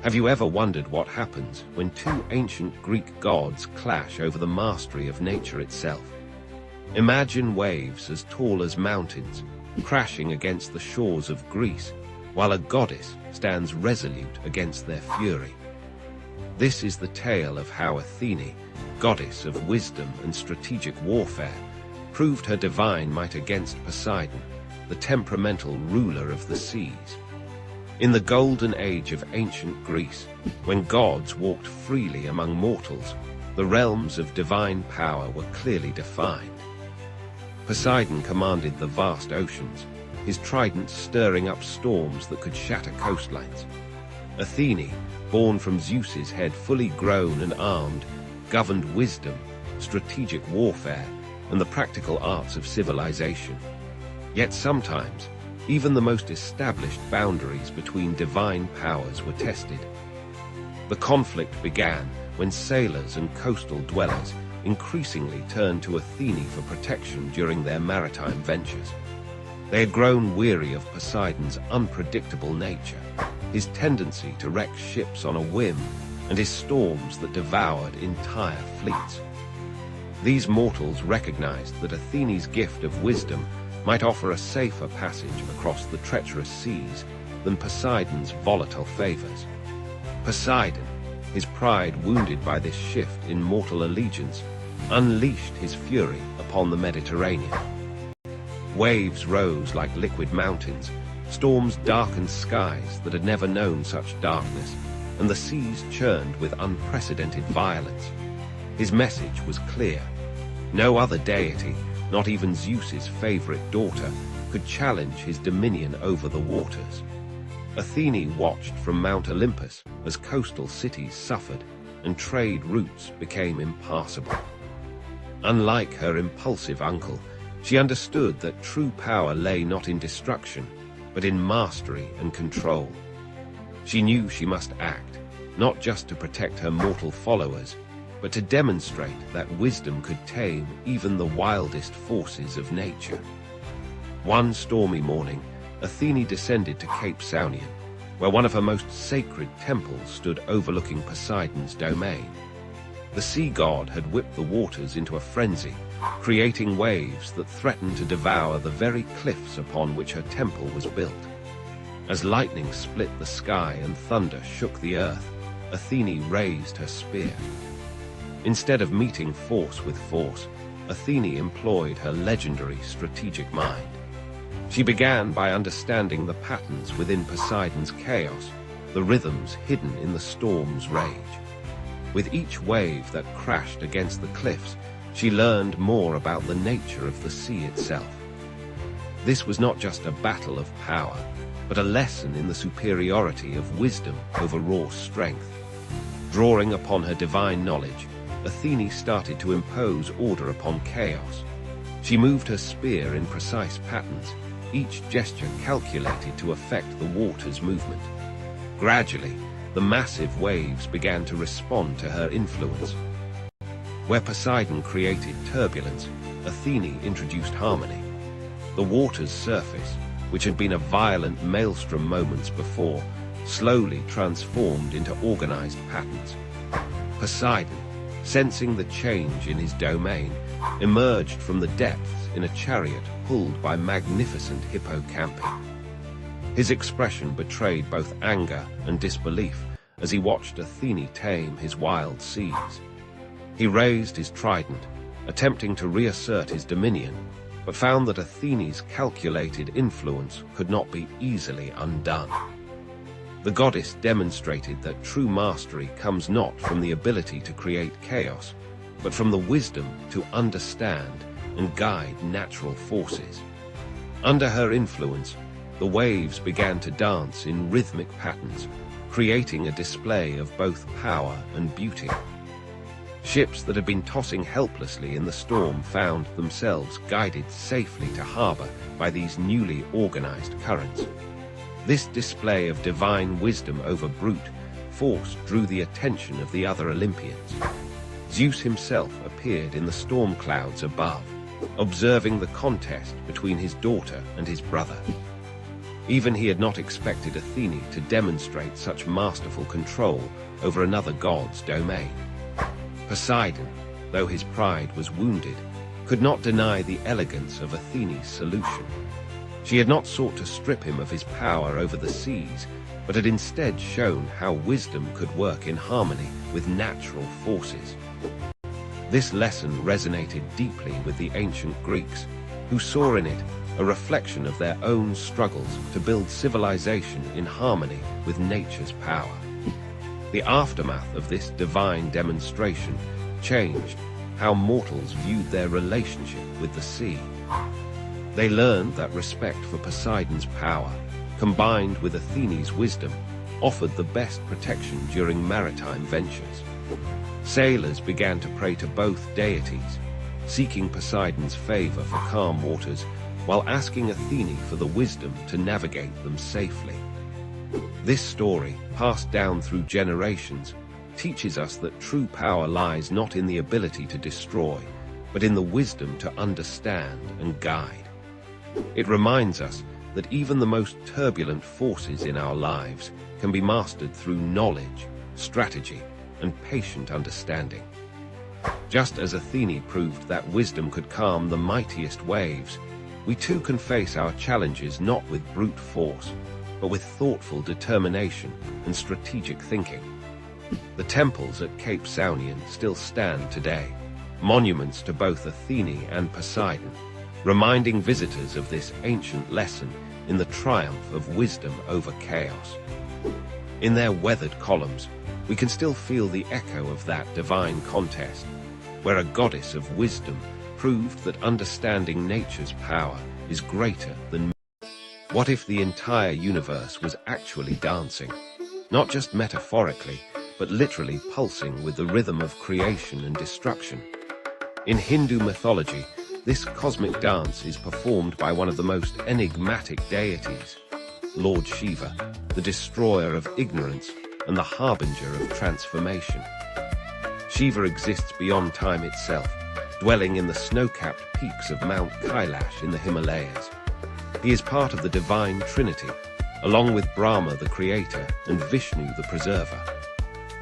Have you ever wondered what happens when two ancient Greek gods clash over the mastery of nature itself? Imagine waves as tall as mountains crashing against the shores of Greece, while a goddess stands resolute against their fury. This is the tale of how Athene, goddess of wisdom and strategic warfare, proved her divine might against Poseidon, the temperamental ruler of the seas. In the golden age of ancient Greece, when gods walked freely among mortals, the realms of divine power were clearly defined. Poseidon commanded the vast oceans, his trident stirring up storms that could shatter coastlines. Athene, born from Zeus's head fully grown and armed, governed wisdom, strategic warfare, and the practical arts of civilization. Yet sometimes, even the most established boundaries between divine powers were tested. The conflict began when sailors and coastal dwellers increasingly turned to Athene for protection during their maritime ventures. They had grown weary of Poseidon's unpredictable nature, his tendency to wreck ships on a whim, and his storms that devoured entire fleets. These mortals recognized that Athene's gift of wisdom might offer a safer passage across the treacherous seas than Poseidon's volatile favors. Poseidon, his pride wounded by this shift in mortal allegiance, unleashed his fury upon the Mediterranean. Waves rose like liquid mountains, storms darkened skies that had never known such darkness, and the seas churned with unprecedented violence. His message was clear. No other deity, not even Zeus's favorite daughter, could challenge his dominion over the waters. Athene watched from Mount Olympus as coastal cities suffered and trade routes became impassable. Unlike her impulsive uncle, she understood that true power lay not in destruction, but in mastery and control. She knew she must act, not just to protect her mortal followers, but to demonstrate that wisdom could tame even the wildest forces of nature. One stormy morning, Athene descended to Cape Saunion, where one of her most sacred temples stood overlooking Poseidon's domain. The sea god had whipped the waters into a frenzy, creating waves that threatened to devour the very cliffs upon which her temple was built. As lightning split the sky and thunder shook the earth, Athene raised her spear. Instead of meeting force with force, Athene employed her legendary strategic mind. She began by understanding the patterns within Poseidon's chaos, the rhythms hidden in the storm's rage. With each wave that crashed against the cliffs, she learned more about the nature of the sea itself. This was not just a battle of power, but a lesson in the superiority of wisdom over raw strength. Drawing upon her divine knowledge, Athene started to impose order upon chaos. She moved her spear in precise patterns, each gesture calculated to affect the water's movement. Gradually, the massive waves began to respond to her influence. Where Poseidon created turbulence, Athene introduced harmony. The water's surface, which had been a violent maelstrom moments before, slowly transformed into organized patterns. Poseidon, sensing the change in his domain, emerged from the depths in a chariot pulled by magnificent hippocampi. His expression betrayed both anger and disbelief as he watched Athene tame his wild seas. He raised his trident, attempting to reassert his dominion, but found that Athene's calculated influence could not be easily undone. The goddess demonstrated that true mastery comes not from the ability to create chaos, but from the wisdom to understand and guide natural forces. Under her influence, the waves began to dance in rhythmic patterns, creating a display of both power and beauty. Ships that had been tossing helplessly in the storm found themselves guided safely to harbor by these newly organized currents. This display of divine wisdom over brute force drew the attention of the other Olympians. Zeus himself appeared in the storm clouds above, observing the contest between his daughter and his brother. Even he had not expected Athene to demonstrate such masterful control over another god's domain. Poseidon, though his pride was wounded, could not deny the elegance of Athene's solution. She had not sought to strip him of his power over the seas, but had instead shown how wisdom could work in harmony with natural forces. This lesson resonated deeply with the ancient Greeks, who saw in it a reflection of their own struggles to build civilization in harmony with nature's power. The aftermath of this divine demonstration changed how mortals viewed their relationship with the sea. They learned that respect for Poseidon's power, combined with Athene's wisdom, offered the best protection during maritime ventures. Sailors began to pray to both deities, seeking Poseidon's favor for calm waters, while asking Athene for the wisdom to navigate them safely. This story, passed down through generations, teaches us that true power lies not in the ability to destroy, but in the wisdom to understand and guide. It reminds us that even the most turbulent forces in our lives can be mastered through knowledge, strategy, and patient understanding. Just as Athene proved that wisdom could calm the mightiest waves, we too can face our challenges not with brute force, but with thoughtful determination and strategic thinking. The temples at Cape Saunian still stand today, monuments to both Athene and Poseidon, reminding visitors of this ancient lesson in the triumph of wisdom over chaos. In their weathered columns, we can still feel the echo of that divine contest, where a goddess of wisdom proved that understanding nature's power is greater than. What if the entire universe was actually dancing, not just metaphorically, but literally pulsing with the rhythm of creation and destruction? In Hindu mythology, this cosmic dance is performed by one of the most enigmatic deities, Lord Shiva, the destroyer of ignorance and the harbinger of transformation. Shiva exists beyond time itself, dwelling in the snow-capped peaks of Mount Kailash in the Himalayas. He is part of the divine trinity, along with Brahma the creator and Vishnu the preserver.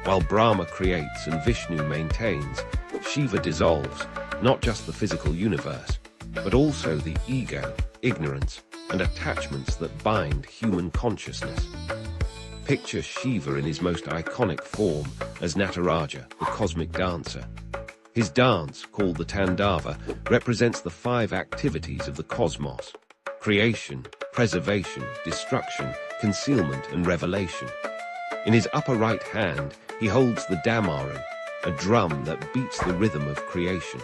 While Brahma creates and Vishnu maintains, Shiva dissolves not just the physical universe, but also the ego, ignorance, and attachments that bind human consciousness. Picture Shiva in his most iconic form as Nataraja, the cosmic dancer. His dance, called the Tandava, represents the 5 activities of the cosmos: creation, preservation, destruction, concealment, and revelation. In his upper right hand, he holds the Damaru, a drum that beats the rhythm of creation.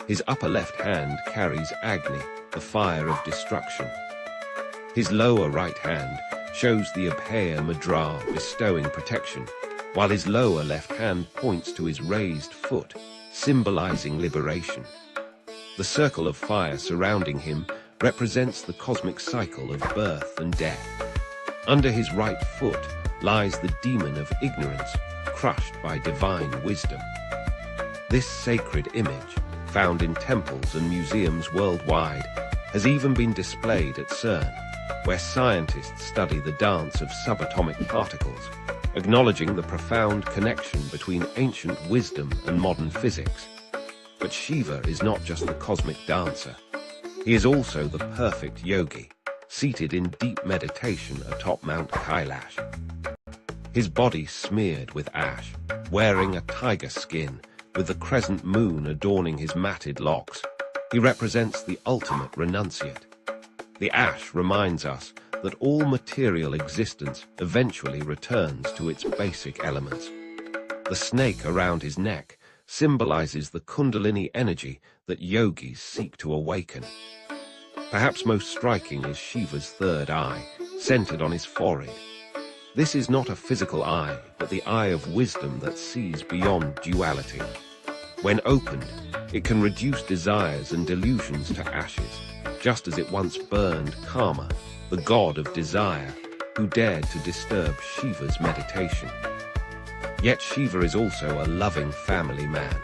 His upper left hand carries Agni, the fire of destruction. His lower right hand shows the Abhaya Mudra, bestowing protection, while his lower left hand points to his raised foot, symbolizing liberation. The circle of fire surrounding him represents the cosmic cycle of birth and death. Under his right foot lies the demon of ignorance, crushed by divine wisdom. This sacred image, found in temples and museums worldwide, has even been displayed at CERN, where scientists study the dance of subatomic particles, acknowledging the profound connection between ancient wisdom and modern physics. But Shiva is not just the cosmic dancer. He is also the perfect yogi, seated in deep meditation atop Mount Kailash. His body smeared with ash, wearing a tiger skin, with the crescent moon adorning his matted locks. He represents the ultimate renunciate. The ash reminds us that all material existence eventually returns to its basic elements. The snake around his neck symbolizes the Kundalini energy that yogis seek to awaken. Perhaps most striking is Shiva's third eye, centered on his forehead. This is not a physical eye, but the eye of wisdom that sees beyond duality. When opened, it can reduce desires and delusions to ashes, just as it once burned Kama, the god of desire, who dared to disturb Shiva's meditation. Yet Shiva is also a loving family man,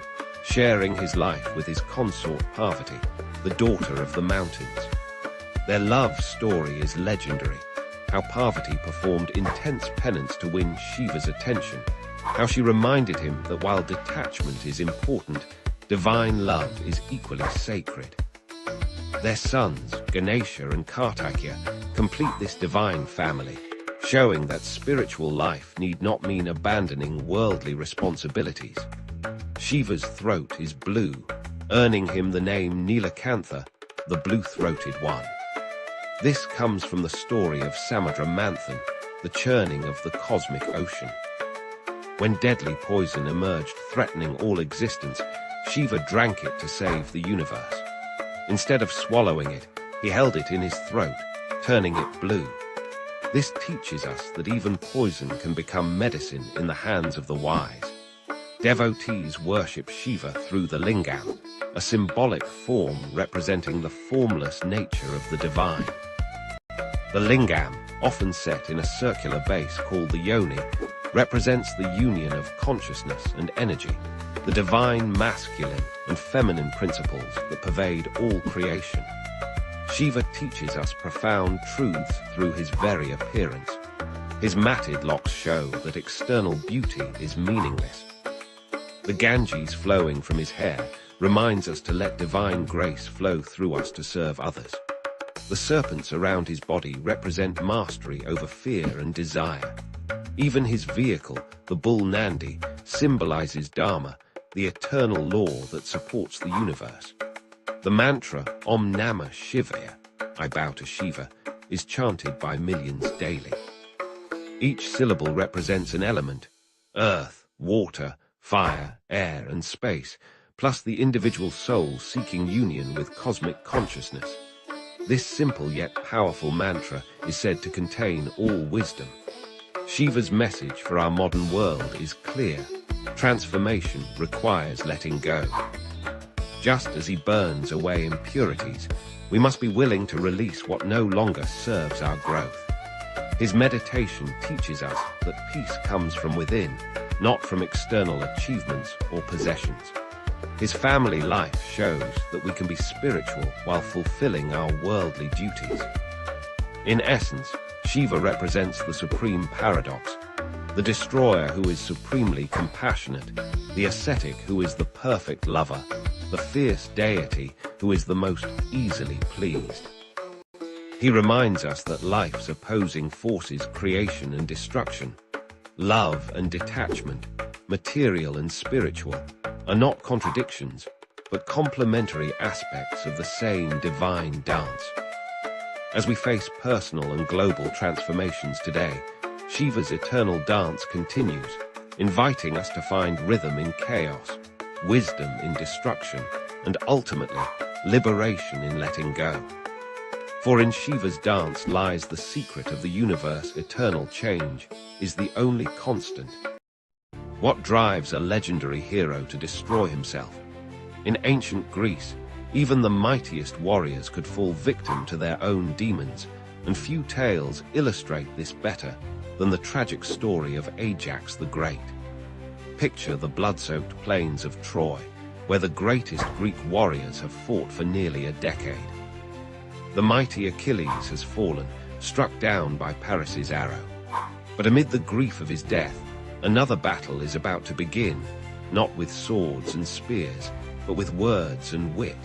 sharing his life with his consort Parvati, the daughter of the mountains. Their love story is legendary, how Parvati performed intense penance to win Shiva's attention, how she reminded him that while detachment is important, divine love is equally sacred. Their sons, Ganesha and Kartikya, complete this divine family, showing that spiritual life need not mean abandoning worldly responsibilities. Shiva's throat is blue, earning him the name Nilakantha, the blue-throated one. This comes from the story of Samudra Manthan, the churning of the cosmic ocean. When deadly poison emerged threatening all existence, Shiva drank it to save the universe. Instead of swallowing it, he held it in his throat, turning it blue. This teaches us that even poison can become medicine in the hands of the wise. Devotees worship Shiva through the lingam, a symbolic form representing the formless nature of the divine. The lingam, often set in a circular base called the yoni, represents the union of consciousness and energy, the divine masculine and feminine principles that pervade all creation. Shiva teaches us profound truths through his very appearance. His matted locks show that external beauty is meaningless. The Ganges flowing from his hair reminds us to let divine grace flow through us to serve others. The serpents around his body represent mastery over fear and desire. Even his vehicle, the bull Nandi, symbolizes Dharma, the eternal law that supports the universe. The mantra Om Namah Shivaya, I bow to Shiva, is chanted by millions daily. Each syllable represents an element: earth, water, fire, air, and space, plus the individual soul seeking union with cosmic consciousness. This simple yet powerful mantra is said to contain all wisdom. Shiva's message for our modern world is clear: transformation requires letting go. Just as he burns away impurities, we must be willing to release what no longer serves our growth. His meditation teaches us that peace comes from within, not from external achievements or possessions. His family life shows that we can be spiritual while fulfilling our worldly duties. In essence, Shiva represents the supreme paradox: the destroyer who is supremely compassionate, the ascetic who is the perfect lover, the fierce deity who is the most easily pleased. He reminds us that life's opposing forces, creation and destruction, love and detachment, material and spiritual, are not contradictions, but complementary aspects of the same divine dance. As we face personal and global transformations today, Shiva's eternal dance continues, inviting us to find rhythm in chaos, wisdom in destruction, and ultimately, liberation in letting go. For in Shiva's dance lies the secret of the universe. Eternal change is the only constant. What drives a legendary hero to destroy himself? In ancient Greece, even the mightiest warriors could fall victim to their own demons, and few tales illustrate this better than the tragic story of Ajax the Great. Picture the blood-soaked plains of Troy, where the greatest Greek warriors have fought for nearly a decade. The mighty Achilles has fallen, struck down by Paris's arrow. But amid the grief of his death, another battle is about to begin, not with swords and spears, but with words and wit.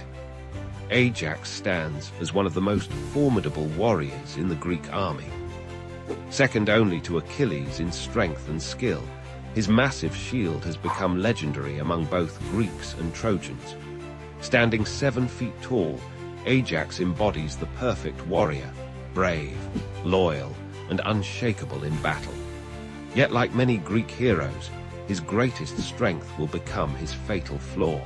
Ajax stands as one of the most formidable warriors in the Greek army. Second only to Achilles in strength and skill, his massive shield has become legendary among both Greeks and Trojans. Standing 7 feet tall, Ajax embodies the perfect warrior, brave, loyal, and unshakable in battle. Yet like many Greek heroes, his greatest strength will become his fatal flaw.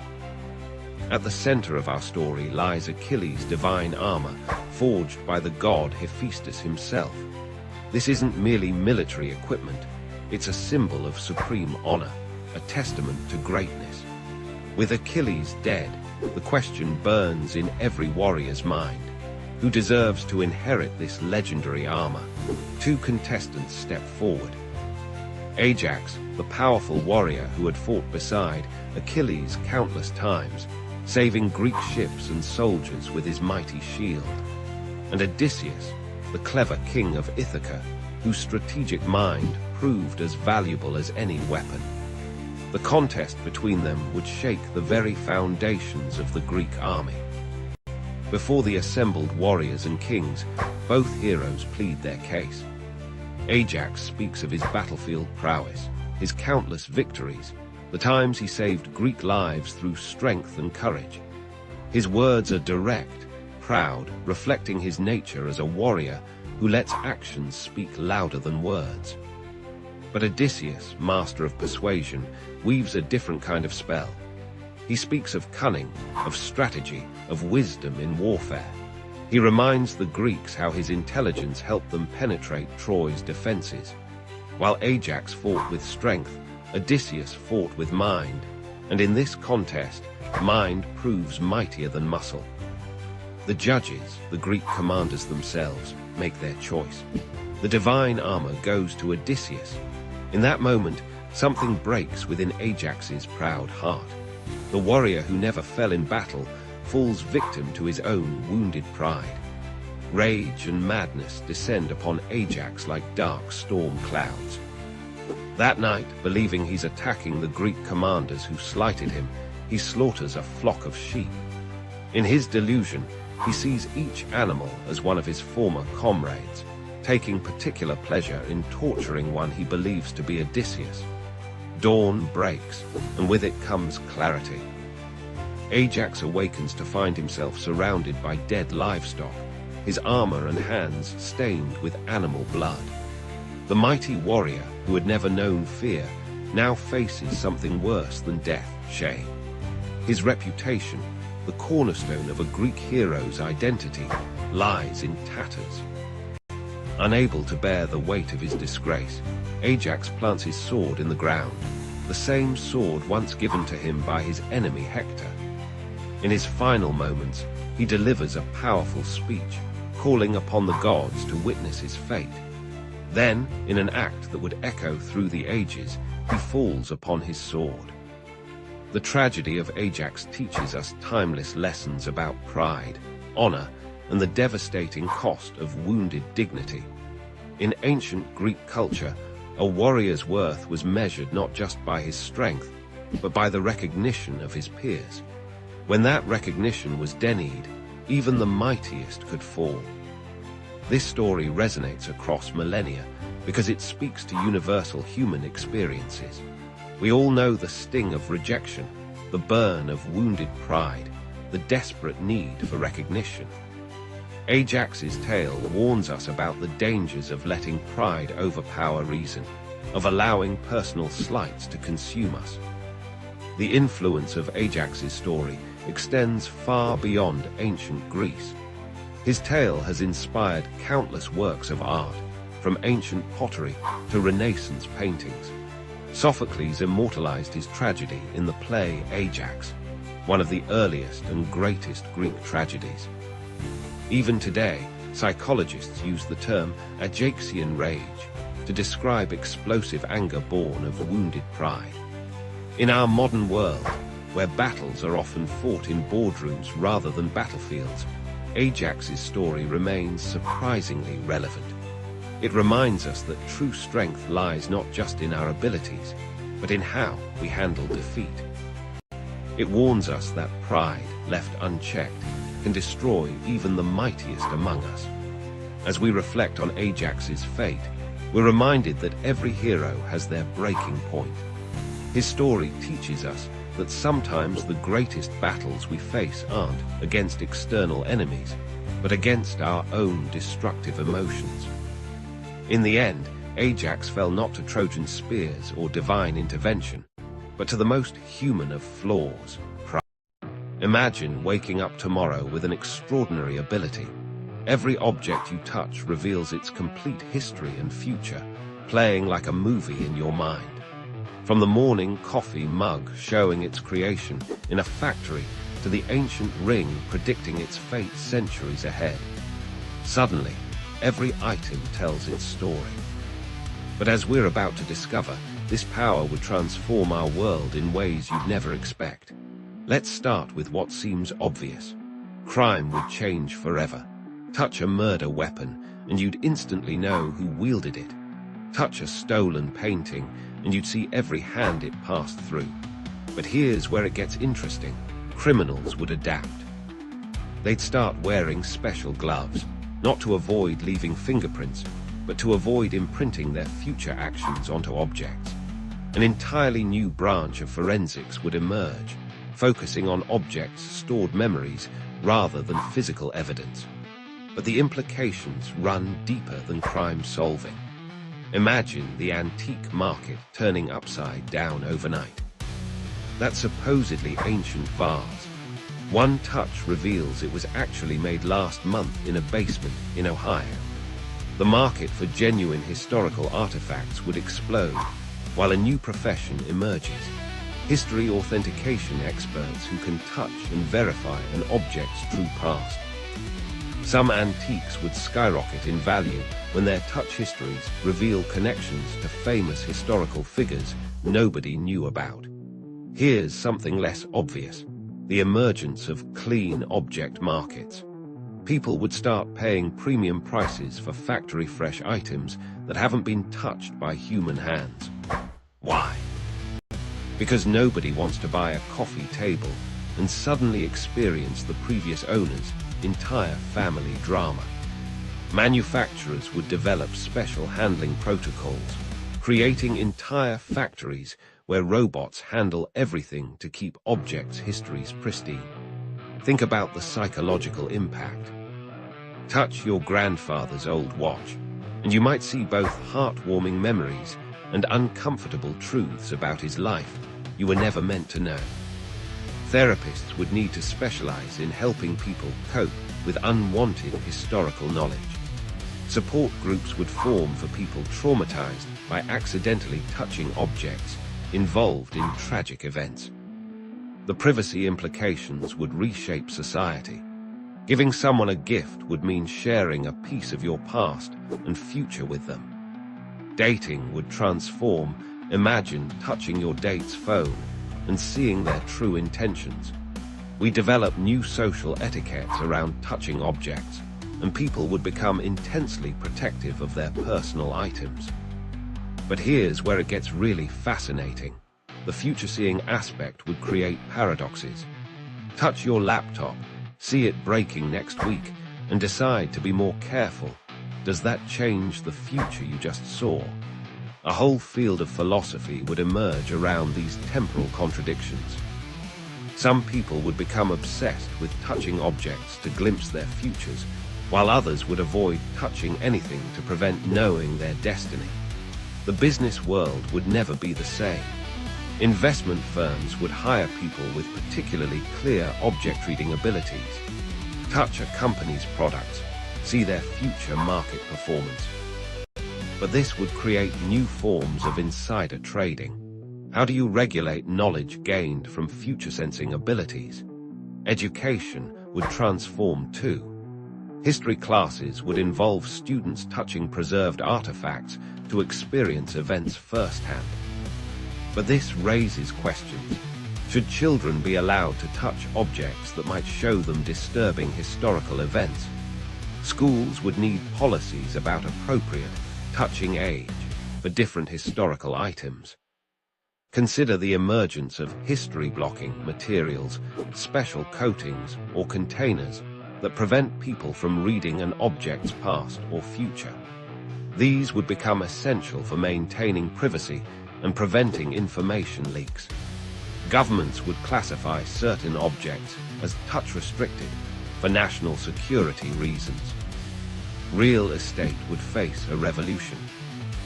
At the center of our story lies Achilles' divine armor, forged by the god Hephaestus himself. This isn't merely military equipment, it's a symbol of supreme honor, a testament to greatness. With Achilles dead, the question burns in every warrior's mind: who deserves to inherit this legendary armor? 2 contestants step forward. Ajax, the powerful warrior who had fought beside Achilles countless times, saving Greek ships and soldiers with his mighty shield. And Odysseus, the clever king of Ithaca, whose strategic mind proved as valuable as any weapon. The contest between them would shake the very foundations of the Greek army. Before the assembled warriors and kings, both heroes plead their case. Ajax speaks of his battlefield prowess, his countless victories, the times he saved Greek lives through strength and courage. His words are direct, proud, reflecting his nature as a warrior who lets actions speak louder than words. But Odysseus, master of persuasion, weaves a different kind of spell. He speaks of cunning, of strategy, of wisdom in warfare. He reminds the Greeks how his intelligence helped them penetrate Troy's defenses. While Ajax fought with strength, Odysseus fought with mind, and in this contest, mind proves mightier than muscle. The judges, the Greek commanders themselves, make their choice. The divine armor goes to Odysseus. In that moment, something breaks within Ajax's proud heart. The warrior who never fell in battle falls victim to his own wounded pride. Rage and madness descend upon Ajax like dark storm clouds. That night, believing he's attacking the Greek commanders who slighted him, he slaughters a flock of sheep. In his delusion, he sees each animal as one of his former comrades, taking particular pleasure in torturing one he believes to be Odysseus. Dawn breaks, and with it comes clarity. Ajax awakens to find himself surrounded by dead livestock, his armor and hands stained with animal blood. The mighty warrior, who had never known fear, now faces something worse than death, shame. His reputation, the cornerstone of a Greek hero's identity, lies in tatters. Unable to bear the weight of his disgrace, Ajax plants his sword in the ground, the same sword once given to him by his enemy Hector. In his final moments, he delivers a powerful speech, calling upon the gods to witness his fate. Then, in an act that would echo through the ages, he falls upon his sword. The tragedy of Ajax teaches us timeless lessons about pride, honor, and the devastating cost of wounded dignity. In ancient Greek culture, a warrior's worth was measured not just by his strength, but by the recognition of his peers. When that recognition was denied, even the mightiest could fall. This story resonates across millennia because it speaks to universal human experiences. We all know the sting of rejection, the burn of wounded pride, the desperate need for recognition. Ajax's tale warns us about the dangers of letting pride overpower reason, of allowing personal slights to consume us. The influence of Ajax's story extends far beyond ancient Greece. His tale has inspired countless works of art, from ancient pottery to Renaissance paintings. Sophocles immortalized his tragedy in the play Ajax, one of the earliest and greatest Greek tragedies. Even today, psychologists use the term Ajaxian rage to describe explosive anger born of wounded pride. In our modern world, where battles are often fought in boardrooms rather than battlefields, Ajax's story remains surprisingly relevant. It reminds us that true strength lies not just in our abilities, but in how we handle defeat. It warns us that pride, left unchecked, can destroy even the mightiest among us. As we reflect on Ajax's fate, we're reminded that every hero has their breaking point. His story teaches us that sometimes the greatest battles we face aren't against external enemies, but against our own destructive emotions. In the end, Ajax fell not to Trojan spears or divine intervention, but to the most human of flaws, pride. Imagine waking up tomorrow with an extraordinary ability. Every object you touch reveals its complete history and future, playing like a movie in your mind. From the morning coffee mug showing its creation in a factory to the ancient ring predicting its fate centuries ahead. Suddenly, every item tells its story. But as we're about to discover, this power would transform our world in ways you'd never expect. Let's start with what seems obvious. Crime would change forever. Touch a murder weapon, and you'd instantly know who wielded it. Touch a stolen painting, and you'd see every hand it passed through. But here's where it gets interesting. Criminals would adapt. They'd start wearing special gloves, not to avoid leaving fingerprints, but to avoid imprinting their future actions onto objects. An entirely new branch of forensics would emerge, focusing on objects' stored memories rather than physical evidence. But the implications run deeper than crime solving. Imagine the antique market turning upside down overnight. That supposedly ancient vase, one touch reveals it was actually made last month in a basement in Ohio. The market for genuine historical artifacts would explode, while a new profession emerges: history authentication experts who can touch and verify an object's true past. Some antiques would skyrocket in value when their touch histories reveal connections to famous historical figures nobody knew about. Here's something less obvious: the emergence of clean object markets. People would start paying premium prices for factory-fresh items that haven't been touched by human hands. Why? Because nobody wants to buy a coffee table and suddenly experience the previous owner's entire family drama. Manufacturers would develop special handling protocols, creating entire factories where robots handle everything to keep objects' histories pristine. Think about the psychological impact. Touch your grandfather's old watch, and you might see both heartwarming memories and uncomfortable truths about his life you were never meant to know. Therapists would need to specialize in helping people cope with unwanted historical knowledge. Support groups would form for people traumatized by accidentally touching objects involved in tragic events. The privacy implications would reshape society. Giving someone a gift would mean sharing a piece of your past and future with them. Dating would transform. Imagine touching your date's phone and seeing their true intentions. We develop new social etiquettes around touching objects, and people would become intensely protective of their personal items. But here's where it gets really fascinating. The future-seeing aspect would create paradoxes. Touch your laptop, see it breaking next week, and decide to be more careful. Does that change the future you just saw? A whole field of philosophy would emerge around these temporal contradictions. Some people would become obsessed with touching objects to glimpse their futures, while others would avoid touching anything to prevent knowing their destiny. The business world would never be the same. Investment firms would hire people with particularly clear object-reading abilities. Touch a company's products, see their future market performance. But this would create new forms of insider trading. How do you regulate knowledge gained from future-sensing abilities? Education would transform too. History classes would involve students touching preserved artifacts to experience events firsthand. But this raises questions. Should children be allowed to touch objects that might show them disturbing historical events? Schools would need policies about appropriate touching age for different historical items. Consider the emergence of history-blocking materials, special coatings or containers that prevent people from reading an object's past or future. These would become essential for maintaining privacy and preventing information leaks. Governments would classify certain objects as touch-restricted for national security reasons. Real estate would face a revolution.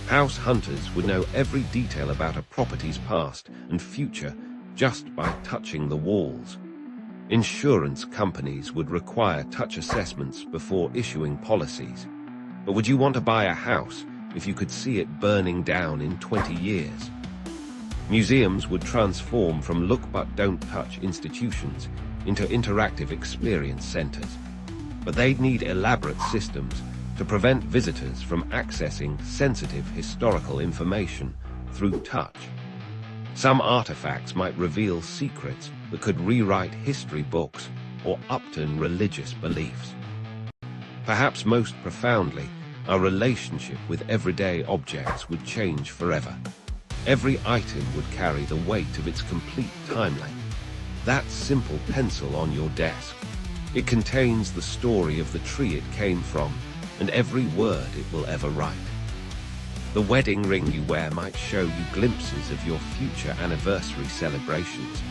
House hunters would know every detail about a property's past and future just by touching the walls. Insurance companies would require touch assessments before issuing policies. But would you want to buy a house if you could see it burning down in 20 years? Museums would transform from look-but-don't-touch institutions into interactive experience centers. But they'd need elaborate systems to prevent visitors from accessing sensitive historical information through touch. Some artifacts might reveal secrets that could rewrite history books or upturn religious beliefs. Perhaps most profoundly, our relationship with everyday objects would change forever. Every item would carry the weight of its complete time length. That simple pencil on your desk. It contains the story of the tree it came from and every word it will ever write. The wedding ring you wear might show you glimpses of your future anniversary celebrations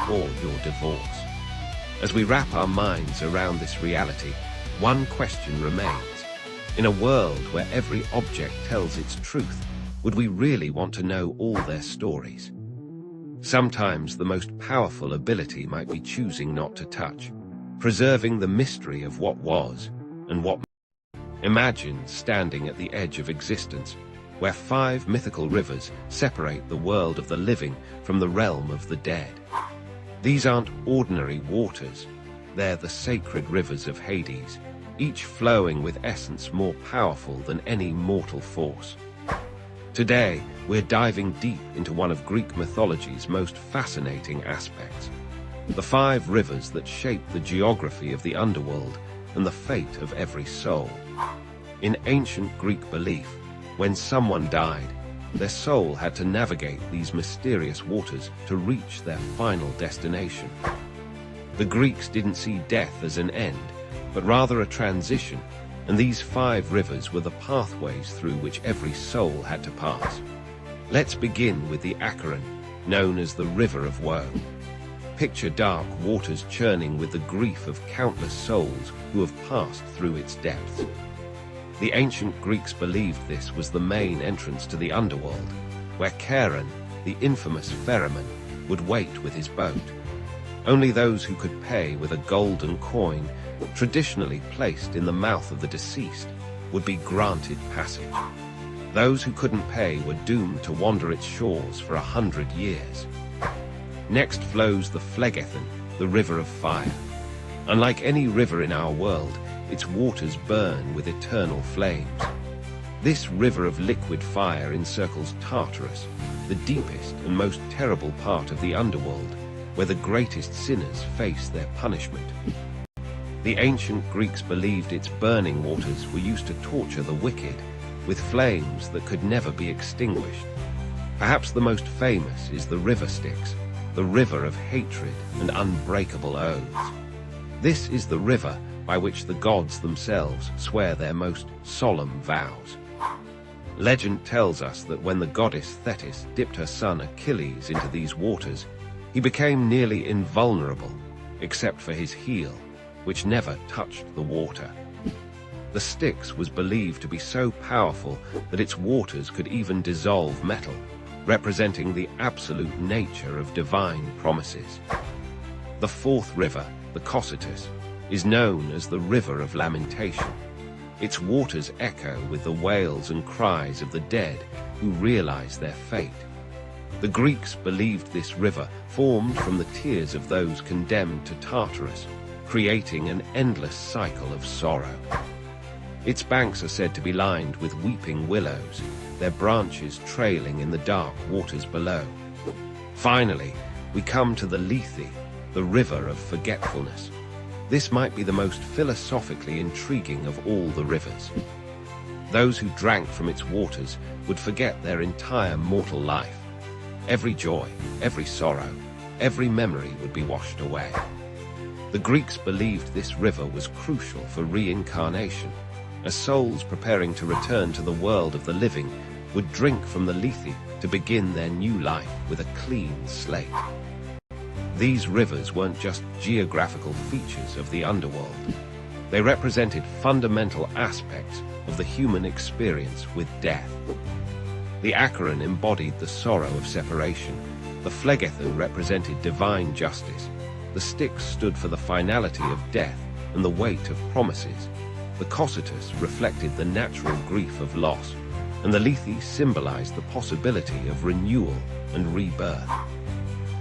or your divorce. As we wrap our minds around this reality, one question remains. In a world where every object tells its truth, would we really want to know all their stories? Sometimes the most powerful ability might be choosing not to touch, preserving the mystery of what was and what. Imagine standing at the edge of existence, where 5 mythical rivers separate the world of the living from the realm of the dead. These aren't ordinary waters, they're the sacred rivers of Hades, each flowing with essence more powerful than any mortal force. Today, we're diving deep into one of Greek mythology's most fascinating aspects, the 5 rivers that shape the geography of the underworld and the fate of every soul. In ancient Greek belief, when someone died, their soul had to navigate these mysterious waters to reach their final destination. The Greeks didn't see death as an end, but rather a transition, and these 5 rivers were the pathways through which every soul had to pass. Let's begin with the Acheron, known as the River of Woe. Picture dark waters churning with the grief of countless souls who have passed through its depths. The ancient Greeks believed this was the main entrance to the underworld, where Charon, the infamous ferryman, would wait with his boat. Only those who could pay with a golden coin, traditionally placed in the mouth of the deceased, would be granted passage. Those who couldn't pay were doomed to wander its shores for 100 years. Next flows the Phlegethon, the River of Fire. Unlike any river in our world, its waters burn with eternal flames. This river of liquid fire encircles Tartarus, the deepest and most terrible part of the underworld, where the greatest sinners face their punishment. The ancient Greeks believed its burning waters were used to torture the wicked, with flames that could never be extinguished. Perhaps the most famous is the River Styx, the river of hatred and unbreakable oaths. This is the river by which the gods themselves swear their most solemn vows. Legend tells us that when the goddess Thetis dipped her son Achilles into these waters, he became nearly invulnerable, except for his heel, which never touched the water. The Styx was believed to be so powerful that its waters could even dissolve metal, representing the absolute nature of divine promises. The 4th river, the Cocytus, is known as the River of Lamentation. Its waters echo with the wails and cries of the dead who realize their fate. The Greeks believed this river formed from the tears of those condemned to Tartarus, creating an endless cycle of sorrow. Its banks are said to be lined with weeping willows, their branches trailing in the dark waters below. Finally, we come to the Lethe, the River of Forgetfulness. This might be the most philosophically intriguing of all the rivers. Those who drank from its waters would forget their entire mortal life. Every joy, every sorrow, every memory would be washed away. The Greeks believed this river was crucial for reincarnation, as souls preparing to return to the world of the living would drink from the Lethe to begin their new life with a clean slate. These rivers weren't just geographical features of the underworld. They represented fundamental aspects of the human experience with death. The Acheron embodied the sorrow of separation. The Phlegethon represented divine justice. The Styx stood for the finality of death and the weight of promises. The Cocytus reflected the natural grief of loss, and the Lethe symbolized the possibility of renewal and rebirth.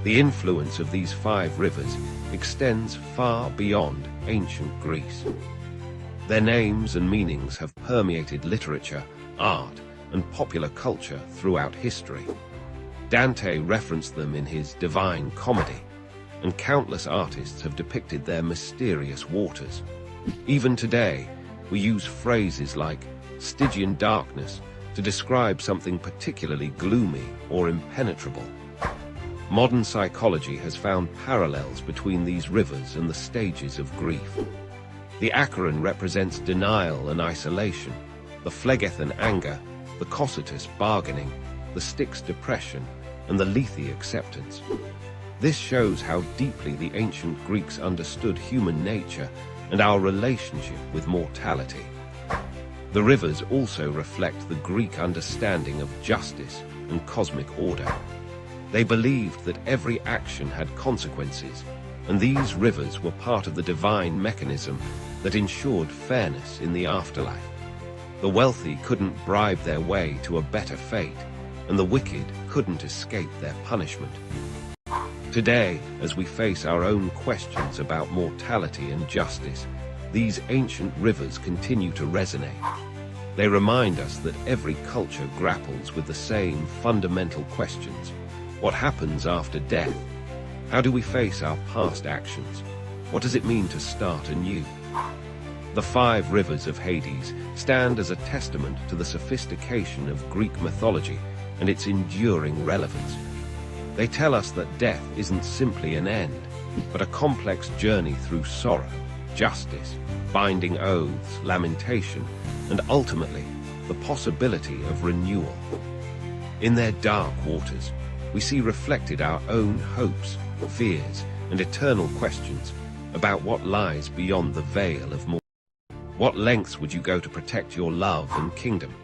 The influence of these 5 rivers extends far beyond ancient Greece. Their names and meanings have permeated literature, art, and popular culture throughout history. Dante referenced them in his Divine Comedy, and countless artists have depicted their mysterious waters. Even today, we use phrases like Stygian darkness to describe something particularly gloomy or impenetrable. Modern psychology has found parallels between these rivers and the stages of grief. The Acheron represents denial and isolation, the Phlegethon anger, the Cocytus bargaining, the Styx depression, and the Lethe acceptance. This shows how deeply the ancient Greeks understood human nature and our relationship with mortality. The rivers also reflect the Greek understanding of justice and cosmic order. They believed that every action had consequences, and these rivers were part of the divine mechanism that ensured fairness in the afterlife. The wealthy couldn't bribe their way to a better fate, and the wicked couldn't escape their punishment. Today, as we face our own questions about mortality and justice, these ancient rivers continue to resonate. They remind us that every culture grapples with the same fundamental questions. What happens after death? How do we face our past actions? What does it mean to start anew? The 5 rivers of Hades stand as a testament to the sophistication of Greek mythology and its enduring relevance. They tell us that death isn't simply an end, but a complex journey through sorrow, justice, binding oaths, lamentation, and ultimately, the possibility of renewal. In their dark waters, we see reflected our own hopes, fears, and eternal questions about what lies beyond the veil of mortality. What lengths would you go to protect your love and kingdom?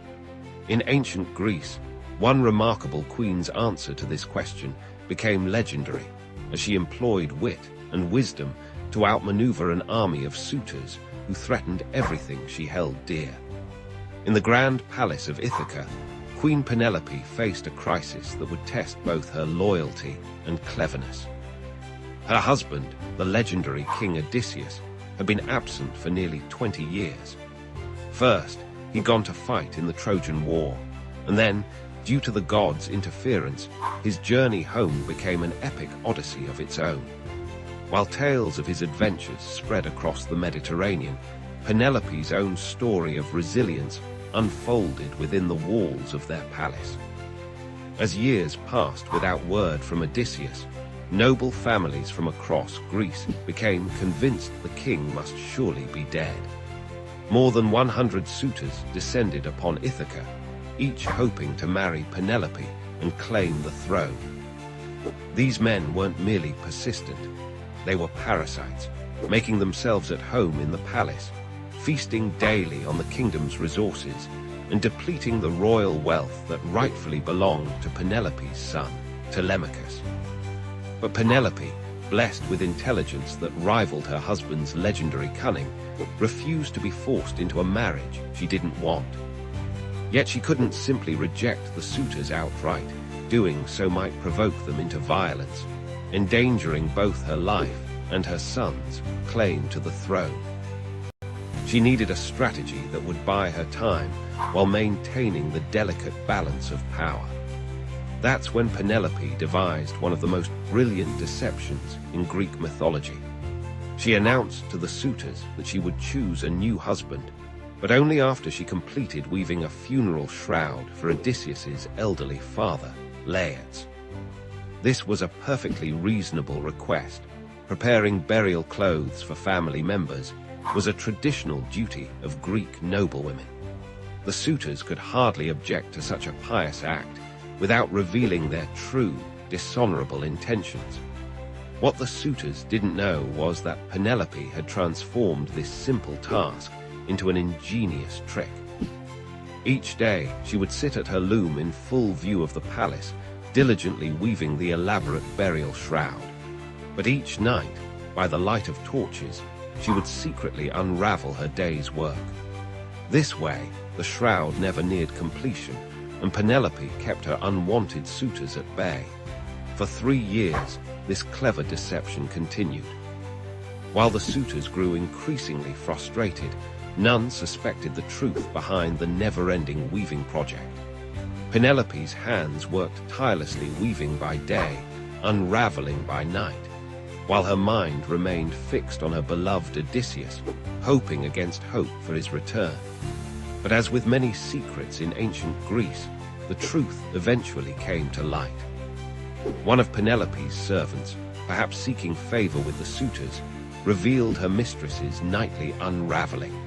In ancient Greece, one remarkable queen's answer to this question became legendary, as she employed wit and wisdom to outmaneuver an army of suitors who threatened everything she held dear. In the grand palace of Ithaca, Queen Penelope faced a crisis that would test both her loyalty and cleverness. Her husband, the legendary King Odysseus, had been absent for nearly 20 years. First, he'd gone to fight in the Trojan War, and then, due to the gods' interference, his journey home became an epic odyssey of its own. While tales of his adventures spread across the Mediterranean, Penelope's own story of resilience unfolded within the walls of their palace. As years passed without word from Odysseus, noble families from across Greece became convinced the king must surely be dead. More than 100 suitors descended upon Ithaca, each hoping to marry Penelope and claim the throne. These men weren't merely persistent, they were parasites, making themselves at home in the palace, feasting daily on the kingdom's resources and depleting the royal wealth that rightfully belonged to Penelope's son, Telemachus. But Penelope, blessed with intelligence that rivaled her husband's legendary cunning, refused to be forced into a marriage she didn't want. Yet she couldn't simply reject the suitors outright. Doing so might provoke them into violence, endangering both her life and her son's claim to the throne. She needed a strategy that would buy her time while maintaining the delicate balance of power. That's when Penelope devised one of the most brilliant deceptions in Greek mythology. She announced to the suitors that she would choose a new husband, but only after she completed weaving a funeral shroud for Odysseus's elderly father, Laertes. This was a perfectly reasonable request. Preparing burial clothes for family members was a traditional duty of Greek noblewomen. The suitors could hardly object to such a pious act without revealing their true, dishonorable intentions. What the suitors didn't know was that Penelope had transformed this simple task into an ingenious trick. Each day, she would sit at her loom in full view of the palace, diligently weaving the elaborate burial shroud. But each night, by the light of torches, she would secretly unravel her day's work. This way, the shroud never neared completion, and Penelope kept her unwanted suitors at bay. For 3 years, this clever deception continued. While the suitors grew increasingly frustrated, none suspected the truth behind the never-ending weaving project. Penelope's hands worked tirelessly, weaving by day, unraveling by night, while her mind remained fixed on her beloved Odysseus, hoping against hope for his return. But as with many secrets in ancient Greece, the truth eventually came to light. One of Penelope's servants, perhaps seeking favor with the suitors, revealed her mistress's nightly unraveling.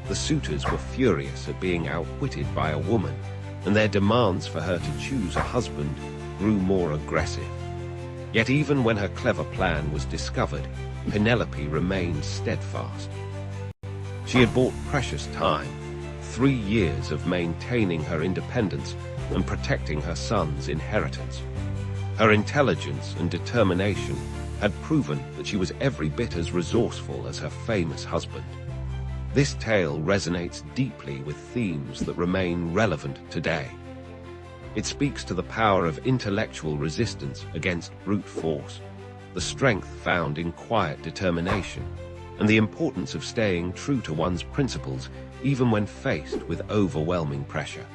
The suitors were furious at being outwitted by a woman, and their demands for her to choose a husband grew more aggressive. Yet even when her clever plan was discovered, Penelope remained steadfast. She had bought precious time, 3 years of maintaining her independence and protecting her son's inheritance. Her intelligence and determination had proven that she was every bit as resourceful as her famous husband. This tale resonates deeply with themes that remain relevant today. It speaks to the power of intellectual resistance against brute force, the strength found in quiet determination, and the importance of staying true to one's principles even when faced with overwhelming pressure.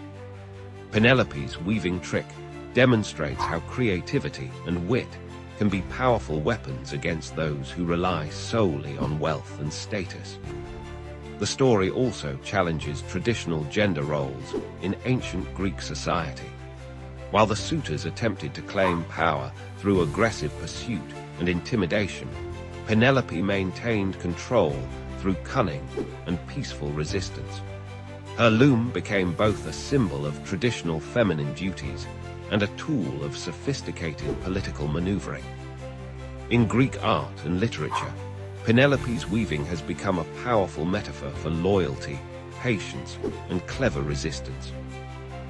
Penelope's weaving trick demonstrates how creativity and wit can be powerful weapons against those who rely solely on wealth and status. The story also challenges traditional gender roles in ancient Greek society. While the suitors attempted to claim power through aggressive pursuit and intimidation, Penelope maintained control through cunning and peaceful resistance. Her loom became both a symbol of traditional feminine duties and a tool of sophisticated political maneuvering. In Greek art and literature, Penelope's weaving has become a powerful metaphor for loyalty, patience, and clever resistance.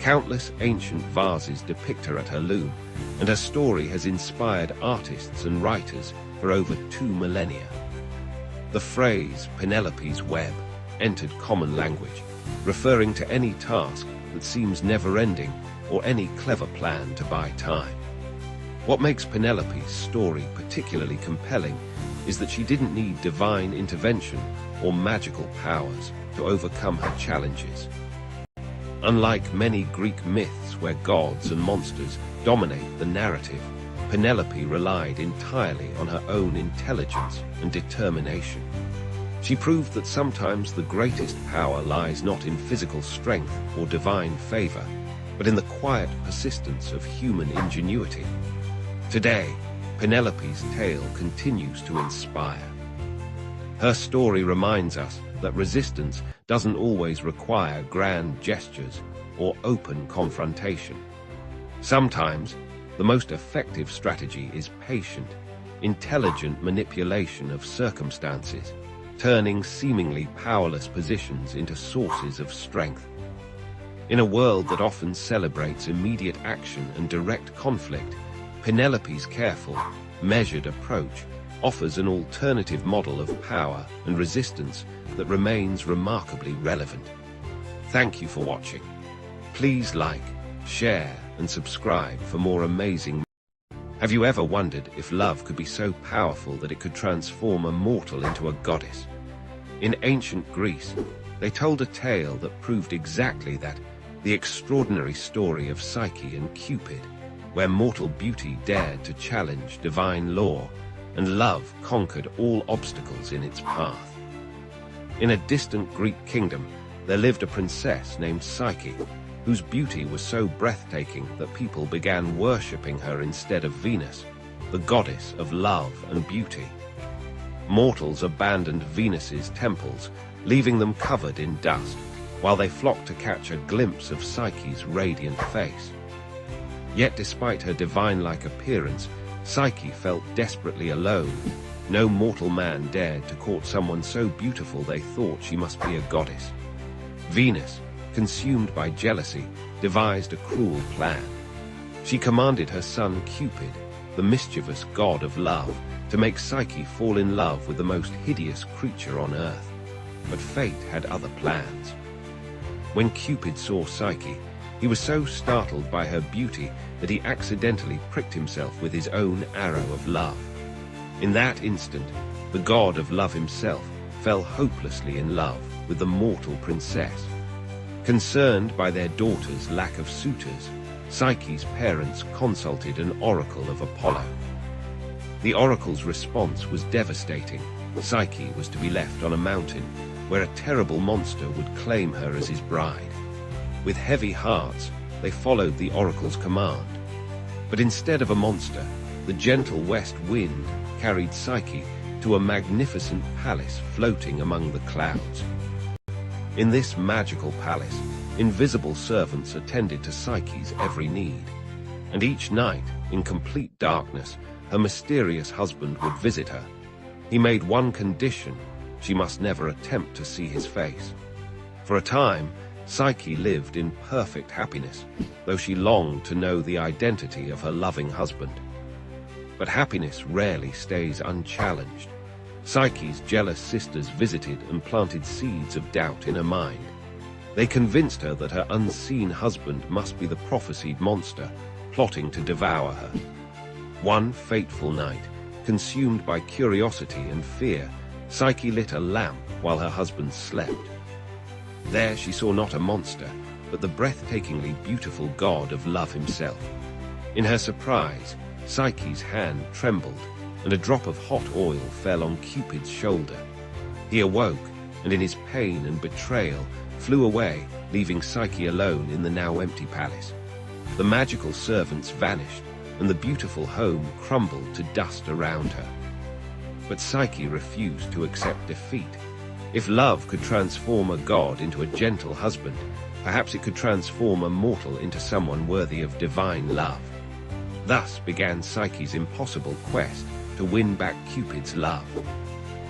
Countless ancient vases depict her at her loom, and her story has inspired artists and writers for over 2 millennia. The phrase Penelope's web entered common language, referring to any task that seems never-ending or any clever plan to buy time. What makes Penelope's story particularly compelling is that she didn't need divine intervention or magical powers to overcome her challenges. Unlike many Greek myths where gods and monsters dominate the narrative, Penelope relied entirely on her own intelligence and determination. She proved that sometimes the greatest power lies not in physical strength or divine favor, but in the quiet persistence of human ingenuity. Today, Penelope's tale continues to inspire. Her story reminds us that resistance doesn't always require grand gestures or open confrontation. Sometimes, the most effective strategy is patient, intelligent manipulation of circumstances, turning seemingly powerless positions into sources of strength. In a world that often celebrates immediate action and direct conflict, Penelope's careful, measured approach offers an alternative model of power and resistance that remains remarkably relevant. Thank you for watching. Please like, share, and subscribe for more amazing. Have you ever wondered if love could be so powerful that it could transform a mortal into a goddess? In ancient Greece, they told a tale that proved exactly that, the extraordinary story of Psyche and Cupid, where mortal beauty dared to challenge divine law, and love conquered all obstacles in its path. In a distant Greek kingdom, there lived a princess named Psyche, whose beauty was so breathtaking that people began worshipping her instead of Venus, the goddess of love and beauty. Mortals abandoned Venus's temples, leaving them covered in dust, while they flocked to catch a glimpse of Psyche's radiant face. Yet despite her divine-like appearance, Psyche felt desperately alone. No mortal man dared to court someone so beautiful they thought she must be a goddess. Venus, consumed by jealousy, devised a cruel plan. She commanded her son Cupid, the mischievous god of love, to make Psyche fall in love with the most hideous creature on earth. But fate had other plans. When Cupid saw Psyche, he was so startled by her beauty that he accidentally pricked himself with his own arrow of love. In that instant, the god of love himself fell hopelessly in love with the mortal princess. Concerned by their daughter's lack of suitors, Psyche's parents consulted an oracle of Apollo. The oracle's response was devastating. Psyche was to be left on a mountain, where a terrible monster would claim her as his bride. With heavy hearts, they followed the oracle's command. But instead of a monster, the gentle west wind carried Psyche to a magnificent palace floating among the clouds. In this magical palace, invisible servants attended to Psyche's every need. And each night, in complete darkness, her mysterious husband would visit her. He made one condition: she must never attempt to see his face. For a time, Psyche lived in perfect happiness, though she longed to know the identity of her loving husband. But happiness rarely stays unchallenged. Psyche's jealous sisters visited and planted seeds of doubt in her mind. They convinced her that her unseen husband must be the prophesied monster, plotting to devour her. One fateful night, consumed by curiosity and fear, Psyche lit a lamp while her husband slept. There she saw not a monster, but the breathtakingly beautiful god of love himself. In her surprise, Psyche's hand trembled, and a drop of hot oil fell on Cupid's shoulder. He awoke, and in his pain and betrayal, flew away, leaving Psyche alone in the now empty palace. The magical servants vanished, and the beautiful home crumbled to dust around her. But Psyche refused to accept defeat. If love could transform a god into a gentle husband, perhaps it could transform a mortal into someone worthy of divine love. Thus began Psyche's impossible quest to win back Cupid's love.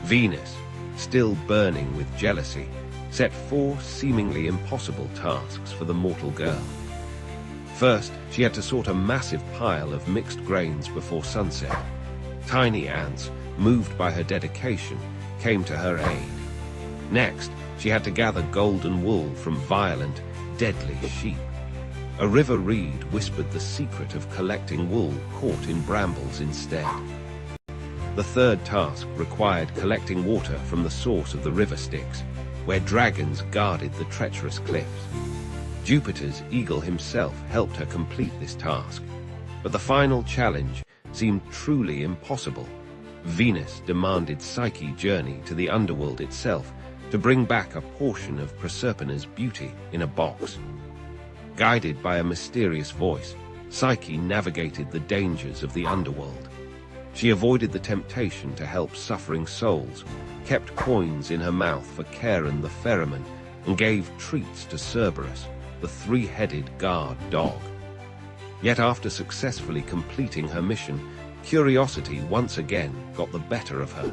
Venus, still burning with jealousy, set 4 seemingly impossible tasks for the mortal girl. First, she had to sort a massive pile of mixed grains before sunset. Tiny ants, moved by her dedication, came to her aid. Next, she had to gather golden wool from violent, deadly sheep. A river reed whispered the secret of collecting wool caught in brambles instead. The third task required collecting water from the source of the river Styx, where dragons guarded the treacherous cliffs. Jupiter's eagle himself helped her complete this task, but the final challenge seemed truly impossible. Venus demanded Psyche journey to the underworld itself to bring back a portion of Proserpina's beauty in a box. Guided by a mysterious voice, Psyche navigated the dangers of the underworld. She avoided the temptation to help suffering souls, kept coins in her mouth for Charon the ferryman, and gave treats to Cerberus, the 3-headed guard dog. Yet after successfully completing her mission, curiosity once again got the better of her.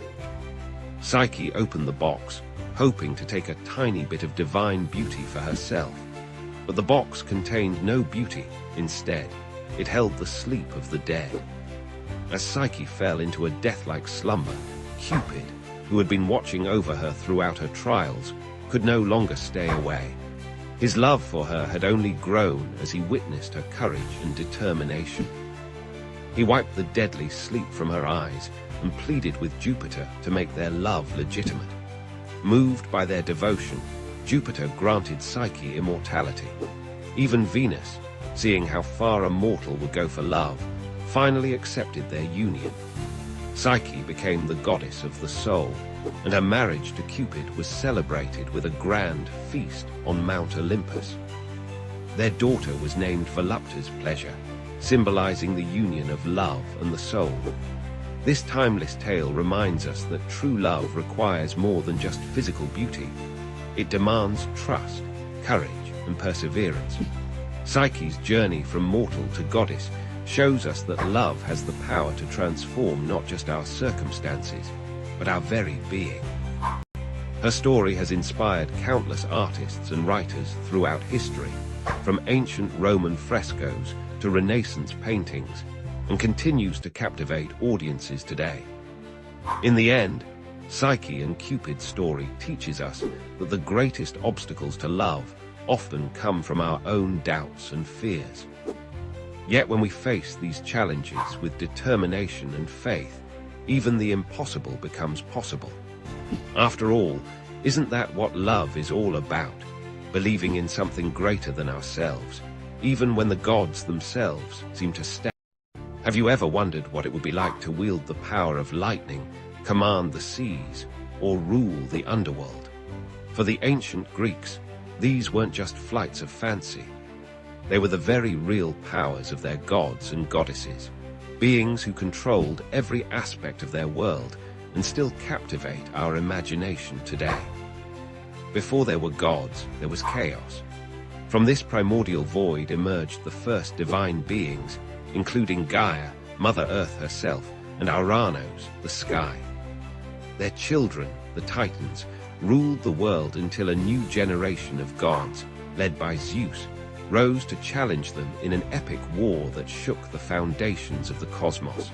Psyche opened the box, hoping to take a tiny bit of divine beauty for herself. But the box contained no beauty. Instead, it held the sleep of the dead. As Psyche fell into a death-like slumber, Cupid, who had been watching over her throughout her trials, could no longer stay away. His love for her had only grown as he witnessed her courage and determination. He wiped the deadly sleep from her eyes and pleaded with Jupiter to make their love legitimate. Moved by their devotion, Jupiter granted Psyche immortality. Even Venus, seeing how far a mortal would go for love, finally accepted their union. Psyche became the goddess of the soul, and her marriage to Cupid was celebrated with a grand feast on Mount Olympus. Their daughter was named Volupta's pleasure, symbolizing the union of love and the soul. This timeless tale reminds us that true love requires more than just physical beauty. It demands trust, courage, and perseverance. Psyche's journey from mortal to goddess shows us that love has the power to transform not just our circumstances, but our very being. Her story has inspired countless artists and writers throughout history, from ancient Roman frescoes to Renaissance paintings, and continues to captivate audiences today. In the end, Psyche and Cupid's story teaches us that the greatest obstacles to love often come from our own doubts and fears. Yet when we face these challenges with determination and faith, even the impossible becomes possible. After all, isn't that what love is all about? Believing in something greater than ourselves, even when the gods themselves seem to stand. Have you ever wondered what it would be like to wield the power of lightning, command the seas, or rule the underworld? For the ancient Greeks, these weren't just flights of fancy. They were the very real powers of their gods and goddesses, beings who controlled every aspect of their world and still captivate our imagination today. Before there were gods, there was chaos. From this primordial void emerged the first divine beings, including Gaia, Mother Earth herself, and Uranos, the sky. Their children, the Titans, ruled the world until a new generation of gods, led by Zeus, rose to challenge them in an epic war that shook the foundations of the cosmos.